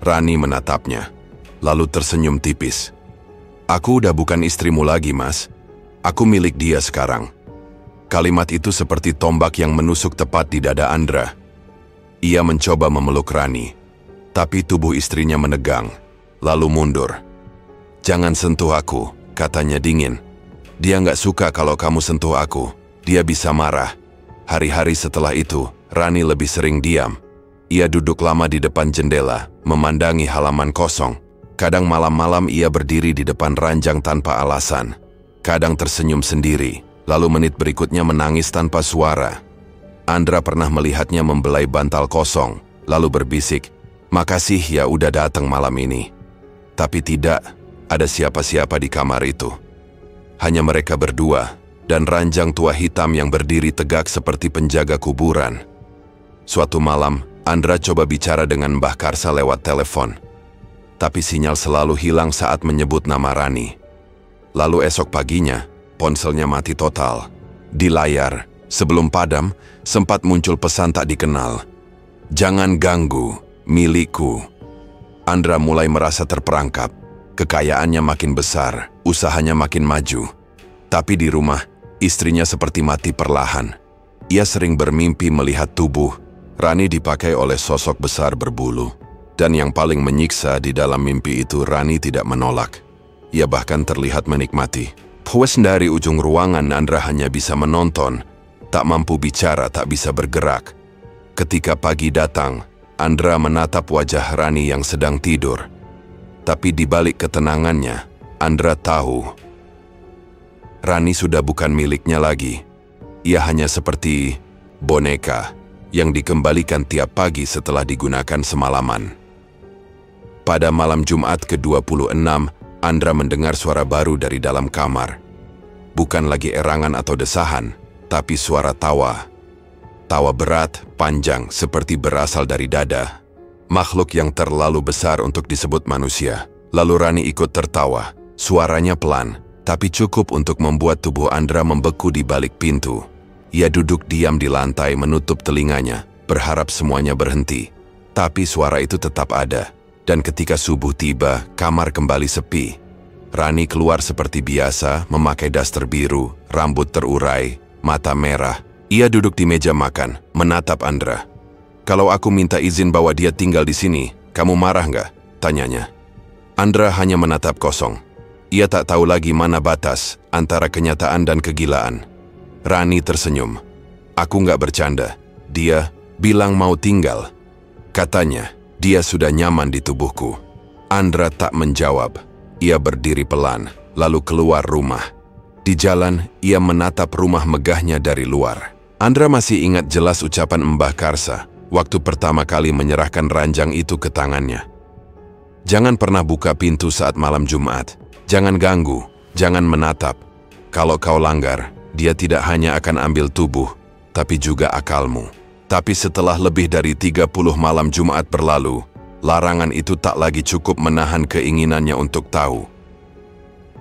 Rani menatapnya, lalu tersenyum tipis. "Aku udah bukan istrimu lagi, Mas. Aku milik dia sekarang." Kalimat itu seperti tombak yang menusuk tepat di dada Andra. Ia mencoba memeluk Rani, tapi tubuh istrinya menegang, lalu mundur. "Jangan sentuh aku," katanya dingin. "Dia nggak suka kalau kamu sentuh aku. Dia bisa marah." Hari-hari setelah itu, Rani lebih sering diam. Ia duduk lama di depan jendela, memandangi halaman kosong. Kadang malam-malam ia berdiri di depan ranjang tanpa alasan. Kadang tersenyum sendiri, lalu menit berikutnya menangis tanpa suara. Andra pernah melihatnya membelai bantal kosong, lalu berbisik, "Makasih ya udah datang malam ini." Tapi tidak ada siapa-siapa di kamar itu. Hanya mereka berdua, dan ranjang tua hitam yang berdiri tegak seperti penjaga kuburan. Suatu malam, Andra coba bicara dengan Mbah Karsa lewat telepon. Tapi sinyal selalu hilang saat menyebut nama Rani. Lalu esok paginya, ponselnya mati total. Di layar, sebelum padam, sempat muncul pesan tak dikenal. "Jangan ganggu, milikku." Andra mulai merasa terperangkap. Kekayaannya makin besar, usahanya makin maju. Tapi di rumah, istrinya seperti mati perlahan. Ia sering bermimpi melihat tubuh Rani dipakai oleh sosok besar berbulu. Dan yang paling menyiksa di dalam mimpi itu, Rani tidak menolak. Ia bahkan terlihat menikmati. Puas dari ujung ruangan, Andra hanya bisa menonton. Tak mampu bicara, tak bisa bergerak. Ketika pagi datang, Andra menatap wajah Rani yang sedang tidur. Tapi di balik ketenangannya, Andra tahu Rani sudah bukan miliknya lagi. Ia hanya seperti boneka yang dikembalikan tiap pagi setelah digunakan semalaman. Pada malam Jumat ke-26, Andra mendengar suara baru dari dalam kamar. Bukan lagi erangan atau desahan, tapi suara tawa. Tawa berat, panjang, seperti berasal dari dada. Makhluk yang terlalu besar untuk disebut manusia. Lalu Rani ikut tertawa. Suaranya pelan, tapi cukup untuk membuat tubuh Andra membeku di balik pintu. Ia duduk diam di lantai menutup telinganya, berharap semuanya berhenti. Tapi suara itu tetap ada. Dan ketika subuh tiba, kamar kembali sepi. Rani keluar seperti biasa, memakai daster biru, rambut terurai, mata merah. Ia duduk di meja makan, menatap Andra. "Kalau aku minta izin bahwa dia tinggal di sini, kamu marah nggak?" tanyanya. Andra hanya menatap kosong. Ia tak tahu lagi mana batas antara kenyataan dan kegilaan. Rani tersenyum. "Aku nggak bercanda. Dia bilang mau tinggal. Katanya, dia sudah nyaman di tubuhku." Andra tak menjawab. Ia berdiri pelan, lalu keluar rumah. Di jalan, ia menatap rumah megahnya dari luar. Andra masih ingat jelas ucapan Mbah Karsa waktu pertama kali menyerahkan ranjang itu ke tangannya. "Jangan pernah buka pintu saat malam Jumat. Jangan ganggu, jangan menatap. Kalau kau langgar, dia tidak hanya akan ambil tubuh, tapi juga akalmu." Tapi setelah lebih dari 30 malam Jumat berlalu, larangan itu tak lagi cukup menahan keinginannya untuk tahu.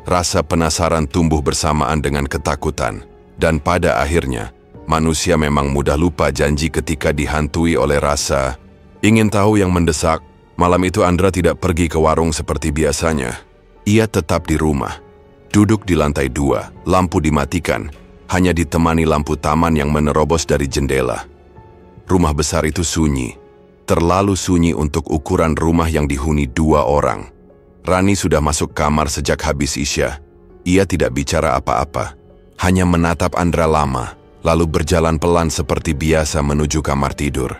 Rasa penasaran tumbuh bersamaan dengan ketakutan, dan pada akhirnya, manusia memang mudah lupa janji ketika dihantui oleh rasa ingin tahu yang mendesak. Malam itu Andra tidak pergi ke warung seperti biasanya. Ia tetap di rumah. Duduk di lantai 2, lampu dimatikan, hanya ditemani lampu taman yang menerobos dari jendela. Rumah besar itu sunyi. Terlalu sunyi untuk ukuran rumah yang dihuni 2 orang. Rani sudah masuk kamar sejak habis Isya. Ia tidak bicara apa-apa, hanya menatap Andra lama, lalu berjalan pelan seperti biasa menuju kamar tidur.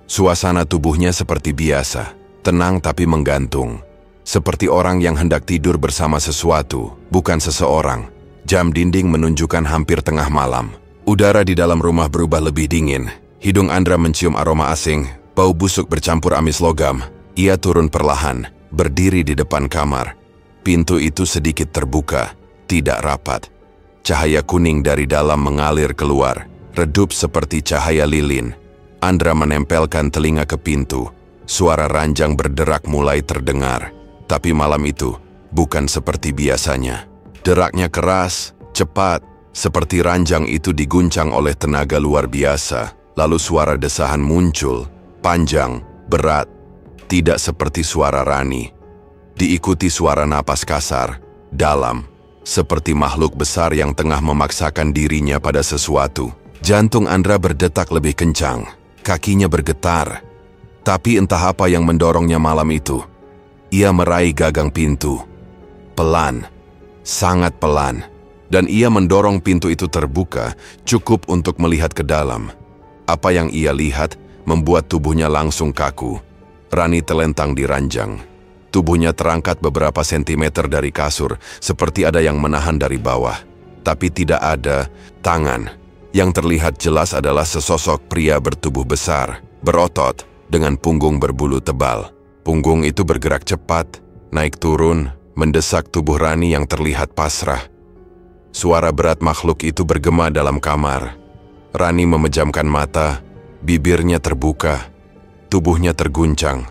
Suasana tubuhnya seperti biasa, tenang tapi menggantung. Seperti orang yang hendak tidur bersama sesuatu, bukan seseorang. Jam dinding menunjukkan hampir tengah malam. Udara di dalam rumah berubah lebih dingin. Hidung Andra mencium aroma asing, bau busuk bercampur amis logam. Ia turun perlahan, berdiri di depan kamar. Pintu itu sedikit terbuka, tidak rapat. Cahaya kuning dari dalam mengalir keluar, redup seperti cahaya lilin. Andra menempelkan telinga ke pintu. Suara ranjang berderak mulai terdengar. Tapi malam itu bukan seperti biasanya. Deraknya keras, cepat, seperti ranjang itu diguncang oleh tenaga luar biasa. Lalu suara desahan muncul, panjang, berat, tidak seperti suara Rani. Diikuti suara napas kasar, dalam, seperti makhluk besar yang tengah memaksakan dirinya pada sesuatu. Jantung Andra berdetak lebih kencang, kakinya bergetar. Tapi entah apa yang mendorongnya malam itu. Ia meraih gagang pintu. Pelan, sangat pelan. Dan ia mendorong pintu itu terbuka, cukup untuk melihat ke dalam. Apa yang ia lihat membuat tubuhnya langsung kaku. Rani telentang di ranjang. Tubuhnya terangkat beberapa sentimeter dari kasur, seperti ada yang menahan dari bawah. Tapi tidak ada tangan. Yang terlihat jelas adalah sesosok pria bertubuh besar, berotot, dengan punggung berbulu tebal. Punggung itu bergerak cepat, naik turun, mendesak tubuh Rani yang terlihat pasrah. Suara berat makhluk itu bergema dalam kamar. Rani memejamkan mata, bibirnya terbuka, tubuhnya terguncang.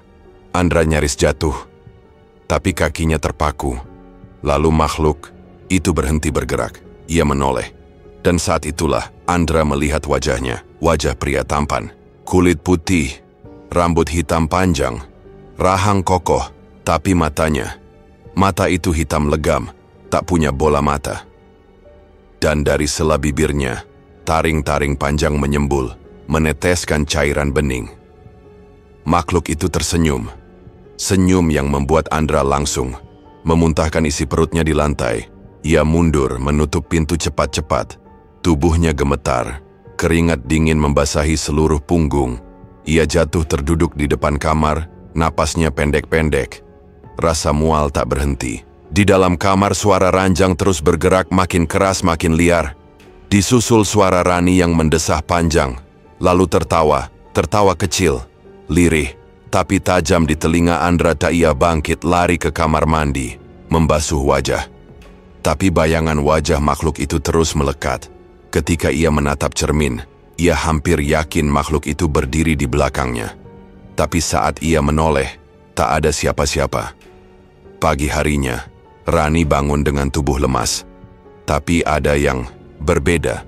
Andra nyaris jatuh, tapi kakinya terpaku. Lalu makhluk itu berhenti bergerak. Ia menoleh. Dan saat itulah Andra melihat wajahnya, wajah pria tampan. Kulit putih, rambut hitam panjang, rahang kokoh, tapi mata itu hitam legam, tak punya bola mata. Dan dari sela bibirnya, taring-taring panjang menyembul, meneteskan cairan bening. Makhluk itu tersenyum. Senyum yang membuat Andra langsung memuntahkan isi perutnya di lantai. Ia mundur menutup pintu cepat-cepat. Tubuhnya gemetar, keringat dingin membasahi seluruh punggung. Ia jatuh terduduk di depan kamar, napasnya pendek-pendek. Rasa mual tak berhenti. Di dalam kamar suara ranjang terus bergerak makin keras makin liar. Disusul suara Rani yang mendesah panjang, lalu tertawa kecil, lirih, tapi tajam di telinga Andra. Tak ia bangkit lari ke kamar mandi, membasuh wajah. Tapi bayangan wajah makhluk itu terus melekat. Ketika ia menatap cermin, ia hampir yakin makhluk itu berdiri di belakangnya. Tapi saat ia menoleh, tak ada siapa-siapa. Pagi harinya, Rani bangun dengan tubuh lemas. Tapi ada yang berbeda.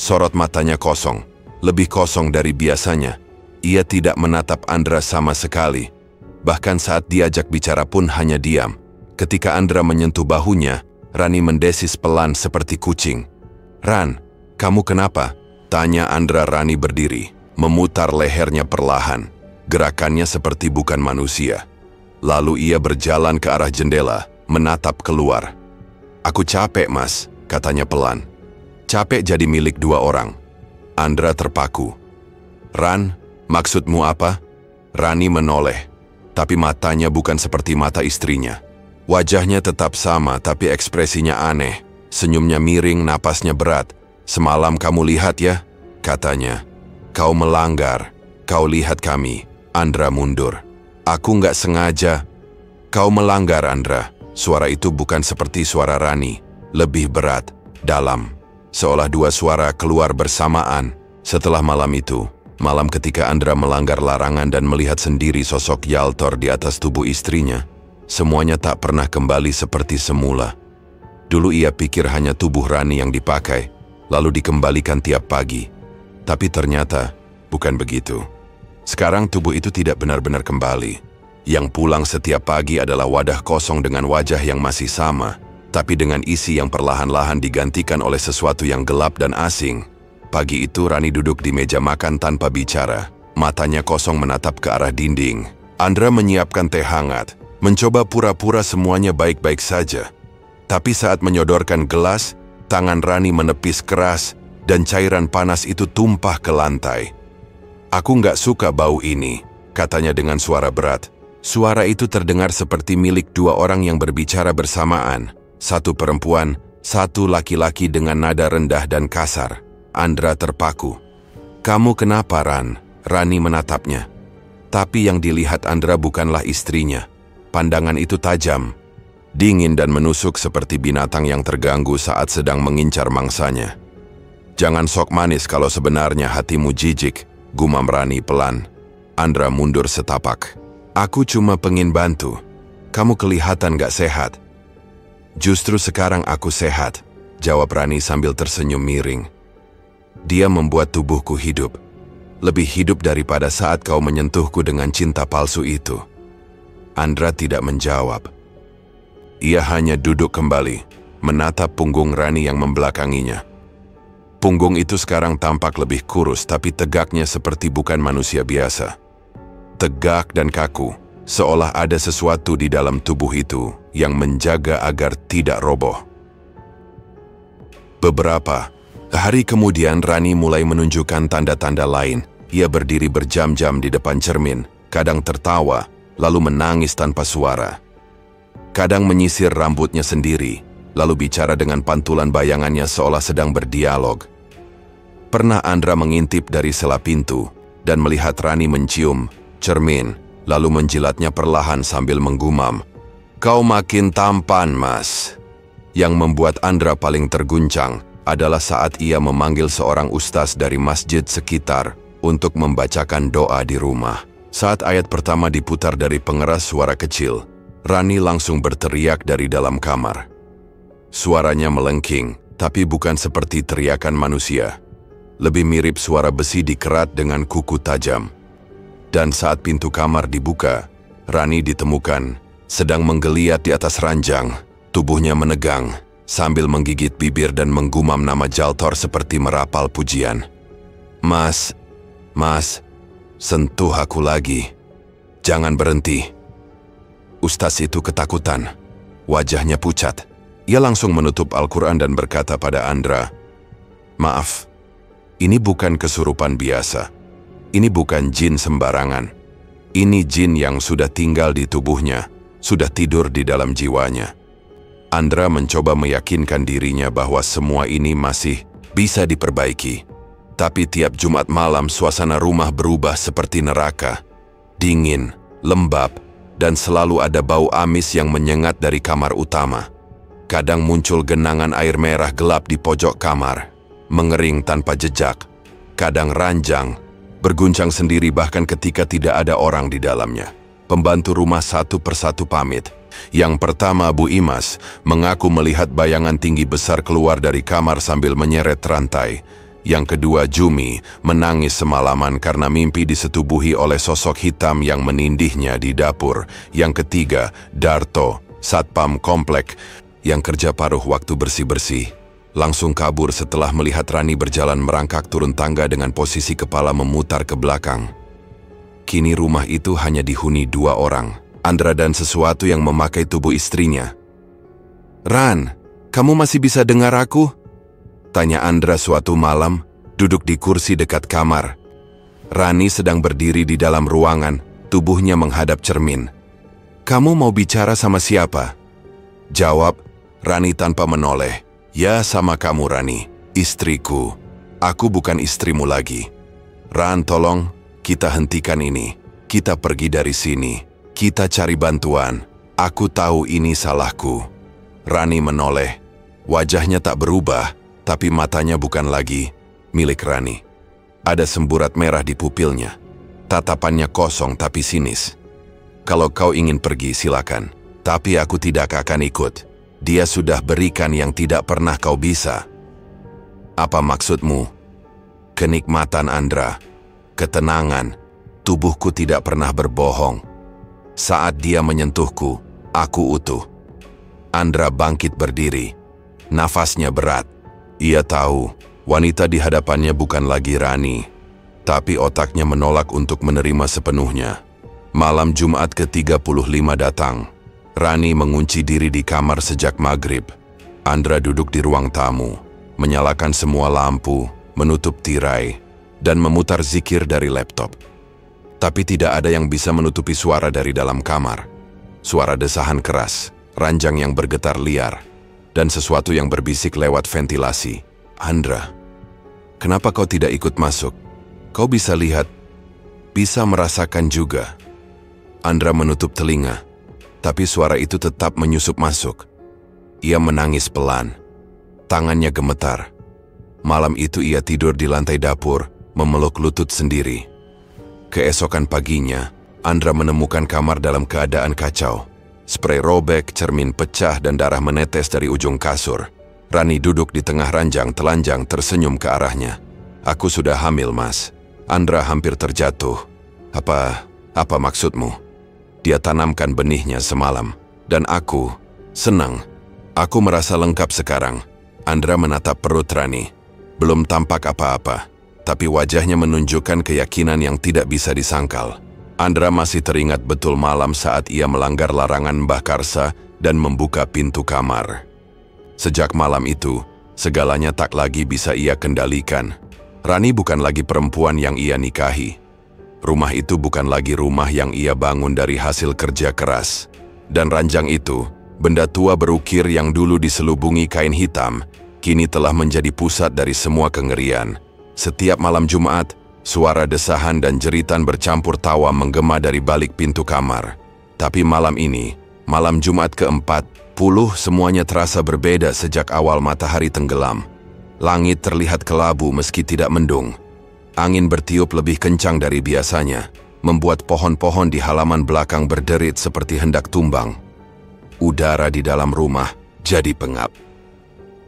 Sorot matanya kosong, lebih kosong dari biasanya. Ia tidak menatap Andra sama sekali. Bahkan saat diajak bicara pun hanya diam. Ketika Andra menyentuh bahunya, Rani mendesis pelan seperti kucing. "Ran, kamu kenapa?" tanya Andra. Rani berdiri, memutar lehernya perlahan. Gerakannya seperti bukan manusia. Lalu ia berjalan ke arah jendela, menatap keluar. "Aku capek, Mas," katanya pelan. "Capek jadi milik dua orang." Andra terpaku. "Ran, maksudmu apa?" Rani menoleh, tapi matanya bukan seperti mata istrinya. Wajahnya tetap sama, tapi ekspresinya aneh. Senyumnya miring, napasnya berat. "Semalam kamu lihat ya?" katanya. "Kau melanggar. Kau lihat kami." Andra mundur. "Aku nggak sengaja." "Kau melanggar, Andra." Suara itu bukan seperti suara Rani. Lebih berat, dalam. Seolah dua suara keluar bersamaan. Setelah malam itu, malam ketika Andra melanggar larangan dan melihat sendiri sosok Yaltor di atas tubuh istrinya, semuanya tak pernah kembali seperti semula. Dulu ia pikir hanya tubuh Rani yang dipakai, lalu dikembalikan tiap pagi. Tapi ternyata bukan begitu. Sekarang tubuh itu tidak benar-benar kembali. Yang pulang setiap pagi adalah wadah kosong dengan wajah yang masih sama, tapi dengan isi yang perlahan-lahan digantikan oleh sesuatu yang gelap dan asing. Pagi itu Rani duduk di meja makan tanpa bicara. Matanya kosong menatap ke arah dinding. Andra menyiapkan teh hangat, mencoba pura-pura semuanya baik-baik saja. Tapi saat menyodorkan gelas, tangan Rani menepis keras dan cairan panas itu tumpah ke lantai. "Aku nggak suka bau ini," katanya dengan suara berat. Suara itu terdengar seperti milik dua orang yang berbicara bersamaan. Satu perempuan, satu laki-laki dengan nada rendah dan kasar. Andra terpaku. "Kamu kenapa, Ran?" Rani menatapnya. Tapi yang dilihat Andra bukanlah istrinya. Pandangan itu tajam, dingin dan menusuk seperti binatang yang terganggu saat sedang mengincar mangsanya. "Jangan sok manis kalau sebenarnya hatimu jijik," gumam Rani pelan. Andra mundur setapak. "Aku cuma pengen bantu. Kamu kelihatan gak sehat." "Justru sekarang aku sehat," jawab Rani sambil tersenyum miring. "Dia membuat tubuhku hidup. Lebih hidup daripada saat kau menyentuhku dengan cinta palsu itu." Andra tidak menjawab. Ia hanya duduk kembali, menatap punggung Rani yang membelakanginya. Punggung itu sekarang tampak lebih kurus, tapi tegaknya seperti bukan manusia biasa. Tegak dan kaku, seolah ada sesuatu di dalam tubuh itu yang menjaga agar tidak roboh. Beberapa hari kemudian Rani mulai menunjukkan tanda-tanda lain. Ia berdiri berjam-jam di depan cermin, kadang tertawa, lalu menangis tanpa suara. Kadang menyisir rambutnya sendiri, lalu bicara dengan pantulan bayangannya seolah sedang berdialog. Pernah Andra mengintip dari sela pintu dan melihat Rani mencium cermin, lalu menjilatnya perlahan sambil menggumam, "Kau makin tampan, Mas." Yang membuat Andra paling terguncang adalah saat ia memanggil seorang ustaz dari masjid sekitar untuk membacakan doa di rumah. Saat ayat pertama diputar dari pengeras suara kecil, Rani langsung berteriak dari dalam kamar. Suaranya melengking, tapi bukan seperti teriakan manusia. Lebih mirip suara besi dikerat dengan kuku tajam. Dan saat pintu kamar dibuka, Rani ditemukan sedang menggeliat di atas ranjang. Tubuhnya menegang, sambil menggigit bibir dan menggumam nama Yaltor seperti merapal pujian. Mas, sentuh aku lagi. Jangan berhenti." Ustaz itu ketakutan. Wajahnya pucat. Ia langsung menutup Al-Quran dan berkata pada Andra, "Maaf, ini bukan kesurupan biasa. Ini bukan jin sembarangan. Ini jin yang sudah tinggal di tubuhnya, sudah tidur di dalam jiwanya." Andra mencoba meyakinkan dirinya bahwa semua ini masih bisa diperbaiki. Tapi tiap Jumat malam suasana rumah berubah seperti neraka. Dingin, lembab, dan selalu ada bau amis yang menyengat dari kamar utama. Kadang muncul genangan air merah gelap di pojok kamar, mengering tanpa jejak. Kadang ranjang, berguncang sendiri bahkan ketika tidak ada orang di dalamnya. Pembantu rumah satu persatu pamit. Yang pertama, Bu Imas mengaku melihat bayangan tinggi besar keluar dari kamar sambil menyeret rantai. Yang kedua, Jumi menangis semalaman karena mimpi disetubuhi oleh sosok hitam yang menindihnya di dapur. Yang ketiga, Darto, satpam komplek yang kerja paruh waktu bersih-bersih, langsung kabur setelah melihat Rani berjalan merangkak turun tangga dengan posisi kepala memutar ke belakang. Kini rumah itu hanya dihuni 2 orang, Andra dan sesuatu yang memakai tubuh istrinya. "Ran, kamu masih bisa dengar aku?" tanya Andra suatu malam, duduk di kursi dekat kamar. Rani sedang berdiri di dalam ruangan, tubuhnya menghadap cermin. "Kamu mau bicara sama siapa?" Jawab Rani tanpa menoleh. "Ya, sama kamu Rani, istriku. Aku bukan istrimu lagi. Ran, tolong, kita hentikan ini. Kita pergi dari sini. Kita cari bantuan. Aku tahu ini salahku." Rani menoleh. Wajahnya tak berubah, tapi matanya bukan lagi milik Rani. Ada semburat merah di pupilnya. Tatapannya kosong tapi sinis. "Kalau kau ingin pergi, silakan. Tapi aku tidak akan ikut. Dia sudah berikan yang tidak pernah kau bisa." "Apa maksudmu?" "Kenikmatan Andra. Ketenangan. Tubuhku tidak pernah berbohong. Saat dia menyentuhku, aku utuh." Andra bangkit berdiri. Nafasnya berat. Ia tahu, wanita di hadapannya bukan lagi Rani, tapi otaknya menolak untuk menerima sepenuhnya. Malam Jumat ke-35 datang. Rani mengunci diri di kamar sejak maghrib. Andra duduk di ruang tamu, menyalakan semua lampu, menutup tirai, dan memutar zikir dari laptop. Tapi tidak ada yang bisa menutupi suara dari dalam kamar. Suara desahan keras, ranjang yang bergetar liar, dan sesuatu yang berbisik lewat ventilasi. "Andra, kenapa kau tidak ikut masuk? Kau bisa lihat, bisa merasakan juga." Andra menutup telinga, tapi suara itu tetap menyusup masuk. Ia menangis pelan. Tangannya gemetar. Malam itu ia tidur di lantai dapur, memeluk lutut sendiri. Keesokan paginya, Andra menemukan kamar dalam keadaan kacau. Sprei robek, cermin pecah, dan darah menetes dari ujung kasur. Rani duduk di tengah ranjang telanjang tersenyum ke arahnya. "Aku sudah hamil, Mas." Andra hampir terjatuh. Apa maksudmu?" "Dia tanamkan benihnya semalam. Dan aku senang. Aku merasa lengkap sekarang." Andra menatap perut Rani. Belum tampak apa-apa, tapi wajahnya menunjukkan keyakinan yang tidak bisa disangkal. Andra masih teringat betul malam saat ia melanggar larangan Mbah Karsa dan membuka pintu kamar. Sejak malam itu, segalanya tak lagi bisa ia kendalikan. Rani bukan lagi perempuan yang ia nikahi. Rumah itu bukan lagi rumah yang ia bangun dari hasil kerja keras. Dan ranjang itu, benda tua berukir yang dulu diselubungi kain hitam, kini telah menjadi pusat dari semua kengerian. Setiap malam Jumat, suara desahan dan jeritan bercampur tawa menggema dari balik pintu kamar. Tapi malam ini, malam Jumat ke-40, semuanya terasa berbeda sejak awal matahari tenggelam. Langit terlihat kelabu meski tidak mendung. Angin bertiup lebih kencang dari biasanya, membuat pohon-pohon di halaman belakang berderit seperti hendak tumbang. Udara di dalam rumah jadi pengap.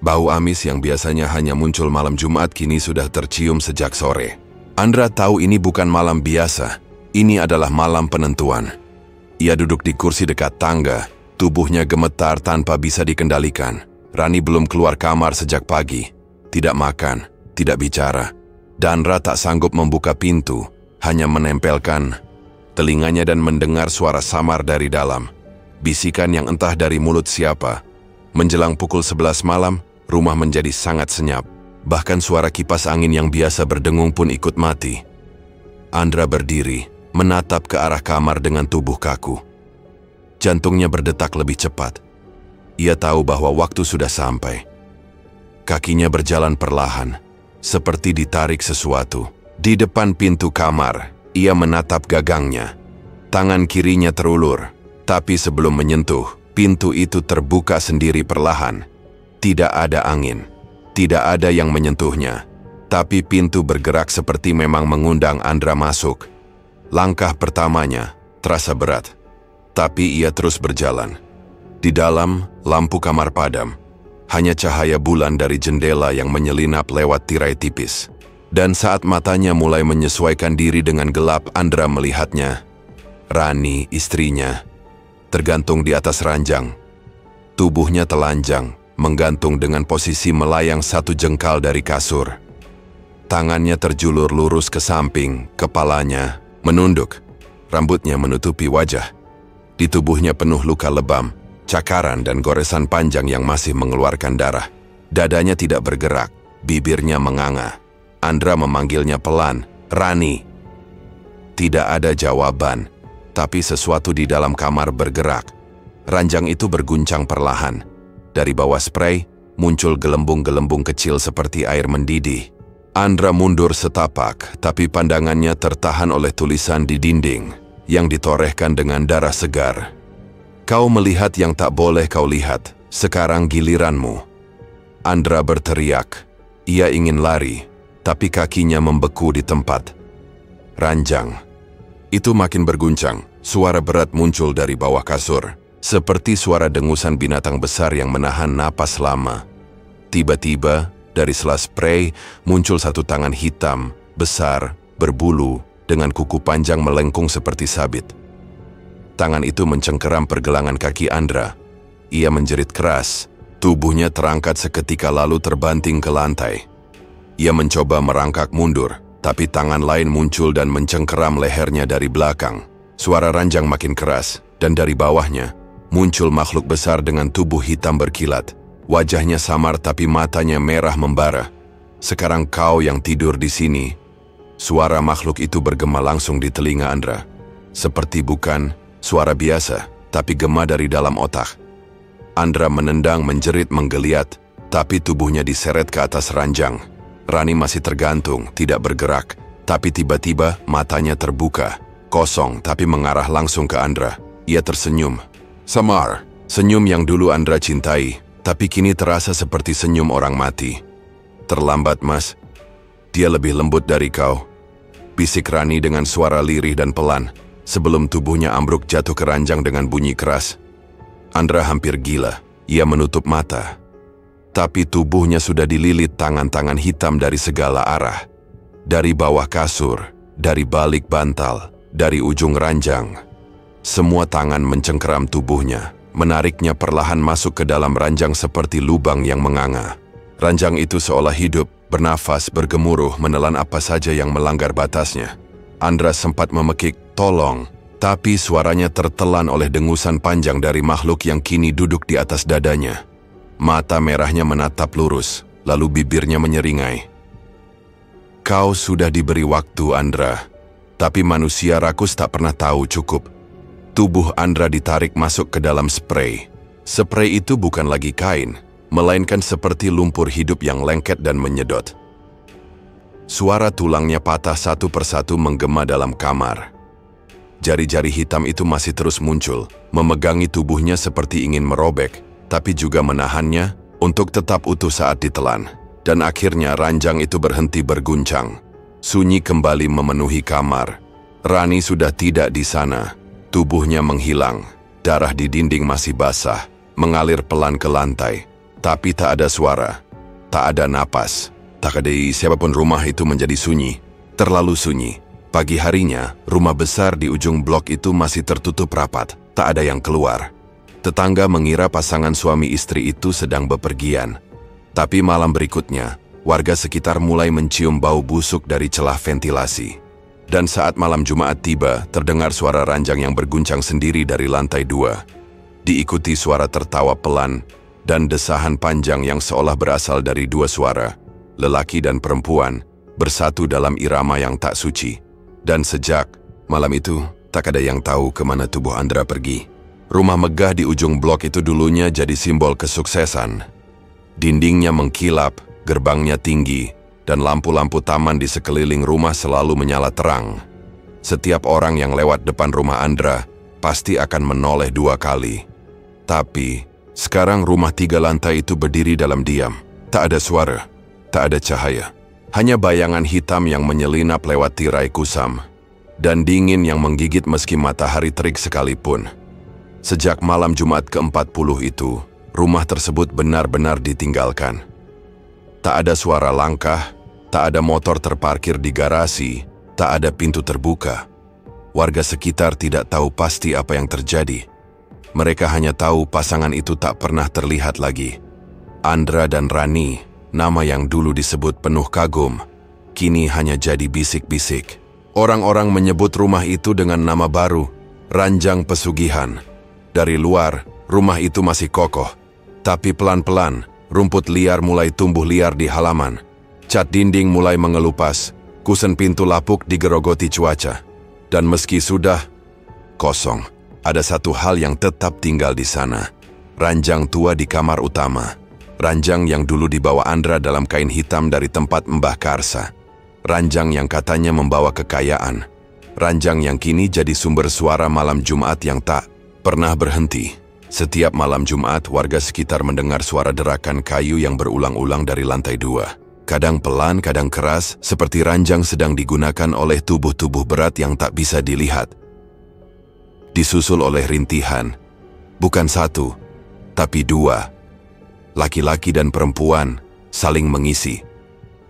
Bau amis yang biasanya hanya muncul malam Jumat kini sudah tercium sejak sore. Andra tahu ini bukan malam biasa, ini adalah malam penentuan. Ia duduk di kursi dekat tangga, tubuhnya gemetar tanpa bisa dikendalikan. Rani belum keluar kamar sejak pagi, tidak makan, tidak bicara. Dandra tak sanggup membuka pintu, hanya menempelkan telinganya dan mendengar suara samar dari dalam. Bisikan yang entah dari mulut siapa. Menjelang pukul 11 malam, rumah menjadi sangat senyap. Bahkan suara kipas angin yang biasa berdengung pun ikut mati. Andra berdiri, menatap ke arah kamar dengan tubuh kaku. Jantungnya berdetak lebih cepat. Ia tahu bahwa waktu sudah sampai. Kakinya berjalan perlahan, seperti ditarik sesuatu. Di depan pintu kamar, ia menatap gagangnya. Tangan kirinya terulur, Tapi sebelum menyentuh, pintu itu terbuka sendiri perlahan. Tidak ada angin, tidak ada yang menyentuhnya. Tapi pintu bergerak seperti memang mengundang Andra masuk. Langkah pertamanya terasa berat, tapi ia terus berjalan. Di dalam, lampu kamar padam. Hanya cahaya bulan dari jendela yang menyelinap lewat tirai tipis. Dan saat matanya mulai menyesuaikan diri dengan gelap, Andra melihatnya. Rani, istrinya, tergantung di atas ranjang. Tubuhnya telanjang, menggantung dengan posisi melayang 1 jengkal dari kasur. Tangannya terjulur lurus ke samping, kepalanya menunduk, rambutnya menutupi wajah. Di tubuhnya penuh luka lebam, cakaran dan goresan panjang yang masih mengeluarkan darah. Dadanya tidak bergerak, bibirnya menganga. Andra memanggilnya pelan, "Rani." Tidak ada jawaban, tapi sesuatu di dalam kamar bergerak. Ranjang itu berguncang perlahan. Dari bawah sprei, muncul gelembung-gelembung kecil seperti air mendidih. Andra mundur setapak, tapi pandangannya tertahan oleh tulisan di dinding yang ditorehkan dengan darah segar. "Kau melihat yang tak boleh kau lihat, sekarang giliranmu." Andra berteriak. Ia ingin lari, tapi kakinya membeku di tempat. Ranjang itu makin berguncang, suara berat muncul dari bawah kasur, seperti suara dengusan binatang besar yang menahan napas lama. Tiba-tiba, dari sela sprei muncul 1 tangan hitam, besar, berbulu, dengan kuku panjang melengkung seperti sabit. Tangan itu mencengkeram pergelangan kaki Andra. Ia menjerit keras, tubuhnya terangkat seketika lalu terbanting ke lantai. Ia mencoba merangkak mundur, tapi tangan lain muncul dan mencengkeram lehernya dari belakang. Suara ranjang makin keras, dan dari bawahnya muncul makhluk besar dengan tubuh hitam berkilat. Wajahnya samar tapi matanya merah membara. "Sekarang kau yang tidur di sini." Suara makhluk itu bergema langsung di telinga Andra. Seperti bukan suara biasa, tapi gema dari dalam otak. Andra menendang, menjerit, menggeliat, tapi tubuhnya diseret ke atas ranjang. Rani masih tergantung, tidak bergerak, tapi tiba-tiba matanya terbuka, kosong tapi mengarah langsung ke Andra. Ia tersenyum. Samar, senyum yang dulu Andra cintai, tapi kini terasa seperti senyum orang mati. "Terlambat, Mas. Dia lebih lembut dari kau," bisik Rani dengan suara lirih dan pelan, sebelum tubuhnya ambruk jatuh ke ranjang dengan bunyi keras. Andra hampir gila. Ia menutup mata. Tapi tubuhnya sudah dililit tangan-tangan hitam dari segala arah. Dari bawah kasur, dari balik bantal, dari ujung ranjang. Semua tangan mencengkeram tubuhnya, menariknya perlahan masuk ke dalam ranjang seperti lubang yang menganga. Ranjang itu seolah hidup, bernafas, bergemuruh, menelan apa saja yang melanggar batasnya. Andra sempat memekik, "Tolong," tapi suaranya tertelan oleh dengusan panjang dari makhluk yang kini duduk di atas dadanya. Mata merahnya menatap lurus, lalu bibirnya menyeringai. "Kau sudah diberi waktu, Andra." Tapi manusia rakus tak pernah tahu cukup. Tubuh Andra ditarik masuk ke dalam sprei. Sprei itu bukan lagi kain, melainkan seperti lumpur hidup yang lengket dan menyedot. Suara tulangnya patah satu persatu menggema dalam kamar. Jari-jari hitam itu masih terus muncul, memegangi tubuhnya seperti ingin merobek, tapi juga menahannya untuk tetap utuh saat ditelan. Dan akhirnya ranjang itu berhenti berguncang. Sunyi kembali memenuhi kamar. Rani sudah tidak di sana. Tubuhnya menghilang. Darah di dinding masih basah, mengalir pelan ke lantai. Tapi tak ada suara, tak ada napas. Tak ada siapapun. Rumah itu menjadi sunyi, terlalu sunyi. Pagi harinya, rumah besar di ujung blok itu masih tertutup rapat. Tak ada yang keluar. Tetangga mengira pasangan suami istri itu sedang bepergian. Tapi malam berikutnya, warga sekitar mulai mencium bau busuk dari celah ventilasi. Dan saat malam Jumat tiba, terdengar suara ranjang yang berguncang sendiri dari lantai 2. Diikuti suara tertawa pelan dan desahan panjang yang seolah berasal dari 2 suara, lelaki dan perempuan, bersatu dalam irama yang tak suci. Dan sejak malam itu, tak ada yang tahu kemana tubuh Andra pergi. Rumah megah di ujung blok itu dulunya jadi simbol kesuksesan. Dindingnya mengkilap, gerbangnya tinggi, dan lampu-lampu taman di sekeliling rumah selalu menyala terang. Setiap orang yang lewat depan rumah Andra pasti akan menoleh 2 kali. Tapi, sekarang rumah 3 lantai itu berdiri dalam diam. Tak ada suara, tak ada cahaya. Hanya bayangan hitam yang menyelinap lewat tirai kusam. Dan dingin yang menggigit meski matahari terik sekalipun. Sejak malam Jumat ke-40 itu, rumah tersebut benar-benar ditinggalkan. Tak ada suara langkah, tak ada motor terparkir di garasi, tak ada pintu terbuka. Warga sekitar tidak tahu pasti apa yang terjadi. Mereka hanya tahu pasangan itu tak pernah terlihat lagi. Andra dan Rani, nama yang dulu disebut penuh kagum, kini hanya jadi bisik-bisik. Orang-orang menyebut rumah itu dengan nama baru, Ranjang Pesugihan. Dari luar, rumah itu masih kokoh. Tapi pelan-pelan, rumput liar mulai tumbuh liar di halaman. Cat dinding mulai mengelupas, kusen pintu lapuk digerogoti cuaca. Dan meski sudah kosong, ada satu hal yang tetap tinggal di sana. Ranjang tua di kamar utama. Ranjang yang dulu dibawa Andra dalam kain hitam dari tempat Mbah Karsa. Ranjang yang katanya membawa kekayaan. Ranjang yang kini jadi sumber suara malam Jumat yang tak pernah berhenti. Setiap malam Jumat, warga sekitar mendengar suara derakan kayu yang berulang-ulang dari lantai 2. Kadang pelan, kadang keras, seperti ranjang sedang digunakan oleh tubuh-tubuh berat yang tak bisa dilihat. Disusul oleh rintihan, bukan 1, tapi 2. Laki-laki dan perempuan saling mengisi.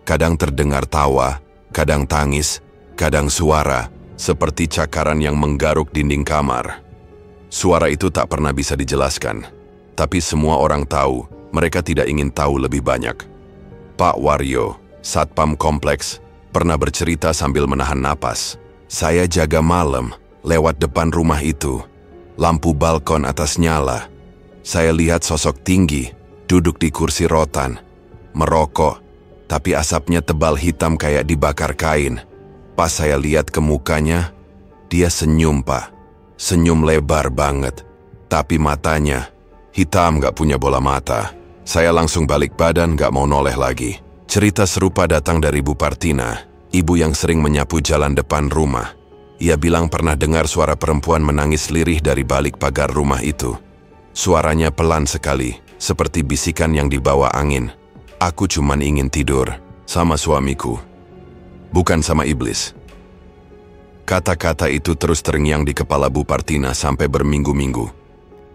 Kadang terdengar tawa, kadang tangis, kadang suara, seperti cakaran yang menggaruk dinding kamar. Suara itu tak pernah bisa dijelaskan, tapi semua orang tahu, mereka tidak ingin tahu lebih banyak. Pak Waryo, satpam kompleks, pernah bercerita sambil menahan napas. Saya jaga malam, lewat depan rumah itu. Lampu balkon atas nyala. Saya lihat sosok tinggi, duduk di kursi rotan. Merokok, tapi asapnya tebal hitam kayak dibakar kain. Pas saya lihat ke mukanya, dia senyum, Pak. Senyum lebar banget. Tapi matanya, hitam gak punya bola mata. Saya langsung balik badan, gak mau noleh lagi. Cerita serupa datang dari Bu Partina, ibu yang sering menyapu jalan depan rumah. Ia bilang pernah dengar suara perempuan menangis lirih dari balik pagar rumah itu. Suaranya pelan sekali, seperti bisikan yang dibawa angin. Aku cuman ingin tidur, sama suamiku. Bukan sama iblis. Kata-kata itu terus terngiang di kepala Bu Partina sampai berminggu-minggu.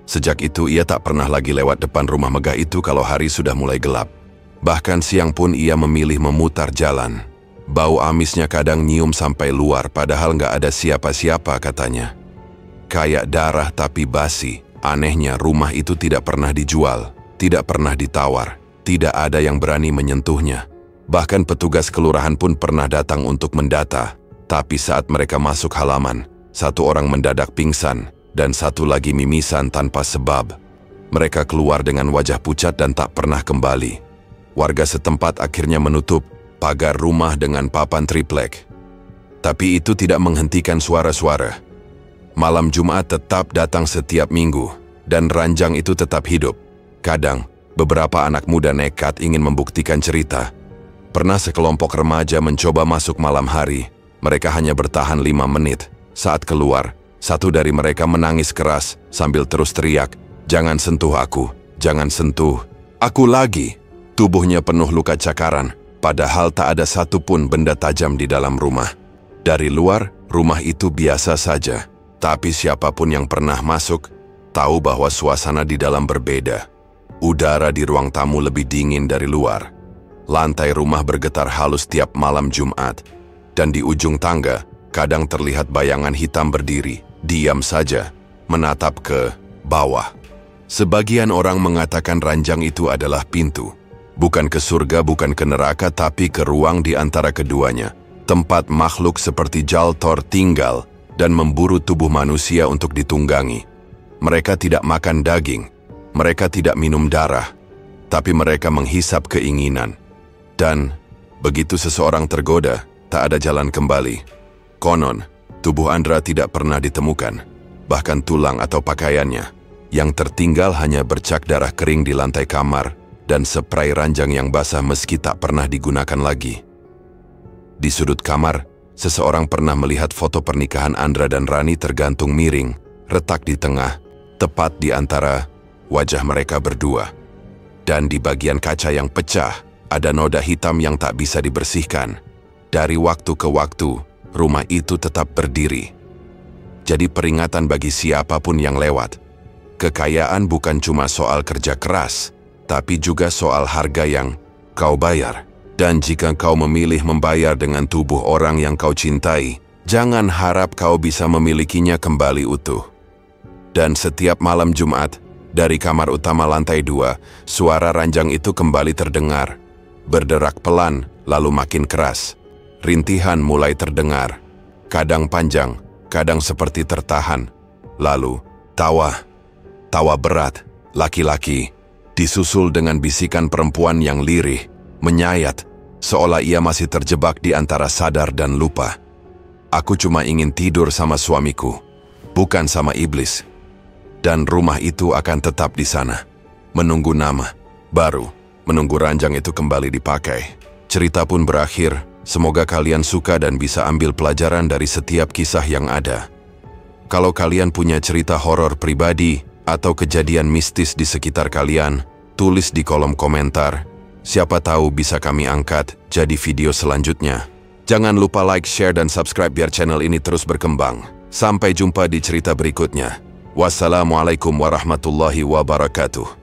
Sejak itu ia tak pernah lagi lewat depan rumah megah itu kalau hari sudah mulai gelap. Bahkan siang pun ia memilih memutar jalan. Bau amisnya kadang nyium sampai luar padahal nggak ada siapa-siapa katanya. Kayak darah tapi basi. Anehnya rumah itu tidak pernah dijual, tidak pernah ditawar, tidak ada yang berani menyentuhnya. Bahkan petugas kelurahan pun pernah datang untuk mendata. Tapi saat mereka masuk halaman, satu orang mendadak pingsan. Dan satu lagi mimisan tanpa sebab. Mereka keluar dengan wajah pucat dan tak pernah kembali. Warga setempat akhirnya menutup pagar rumah dengan papan triplek. Tapi itu tidak menghentikan suara-suara. Malam Jumat tetap datang setiap minggu, dan ranjang itu tetap hidup. Kadang, beberapa anak muda nekat ingin membuktikan cerita. Pernah sekelompok remaja mencoba masuk malam hari. Mereka hanya bertahan 5 menit. Saat keluar, satu dari mereka menangis keras sambil terus teriak, "Jangan sentuh aku, jangan sentuh aku lagi." Tubuhnya penuh luka cakaran, padahal tak ada satupun benda tajam di dalam rumah. Dari luar, rumah itu biasa saja. Tapi siapapun yang pernah masuk, tahu bahwa suasana di dalam berbeda. Udara di ruang tamu lebih dingin dari luar. Lantai rumah bergetar halus tiap malam Jumat. Dan di ujung tangga, kadang terlihat bayangan hitam berdiri. Diam saja, menatap ke bawah. Sebagian orang mengatakan ranjang itu adalah pintu. Bukan ke surga, bukan ke neraka, tapi ke ruang di antara keduanya. Tempat makhluk seperti Jaltor tinggal dan memburu tubuh manusia untuk ditunggangi. Mereka tidak makan daging, mereka tidak minum darah, tapi mereka menghisap keinginan. Dan begitu seseorang tergoda, tak ada jalan kembali. Konon, tubuh Andra tidak pernah ditemukan, bahkan tulang atau pakaiannya. Yang tertinggal hanya bercak darah kering di lantai kamar dan spray ranjang yang basah meski tak pernah digunakan lagi. Di sudut kamar, seseorang pernah melihat foto pernikahan Andra dan Rani tergantung miring, retak di tengah, tepat di antara wajah mereka berdua. Dan di bagian kaca yang pecah, ada noda hitam yang tak bisa dibersihkan. Dari waktu ke waktu, rumah itu tetap berdiri. Jadi peringatan bagi siapapun yang lewat. Kekayaan bukan cuma soal kerja keras, tapi juga soal harga yang kau bayar. Dan jika kau memilih membayar dengan tubuh orang yang kau cintai, jangan harap kau bisa memilikinya kembali utuh. Dan setiap malam Jumat, dari kamar utama lantai 2, suara ranjang itu kembali terdengar. Berderak pelan, lalu makin keras. Rintihan mulai terdengar. Kadang panjang, kadang seperti tertahan. Lalu, tawa. Tawa berat, laki-laki. Disusul dengan bisikan perempuan yang lirih, menyayat, seolah ia masih terjebak di antara sadar dan lupa. Aku cuma ingin tidur sama suamiku, bukan sama iblis. Dan rumah itu akan tetap di sana, menunggu nama baru, menunggu ranjang itu kembali dipakai. Cerita pun berakhir, semoga kalian suka dan bisa ambil pelajaran dari setiap kisah yang ada. Kalau kalian punya cerita horor pribadi atau kejadian mistis di sekitar kalian, tulis di kolom komentar. Siapa tahu bisa kami angkat jadi video selanjutnya. Jangan lupa like, share, dan subscribe biar channel ini terus berkembang. Sampai jumpa di cerita berikutnya. Wassalamualaikum warahmatullahi wabarakatuh.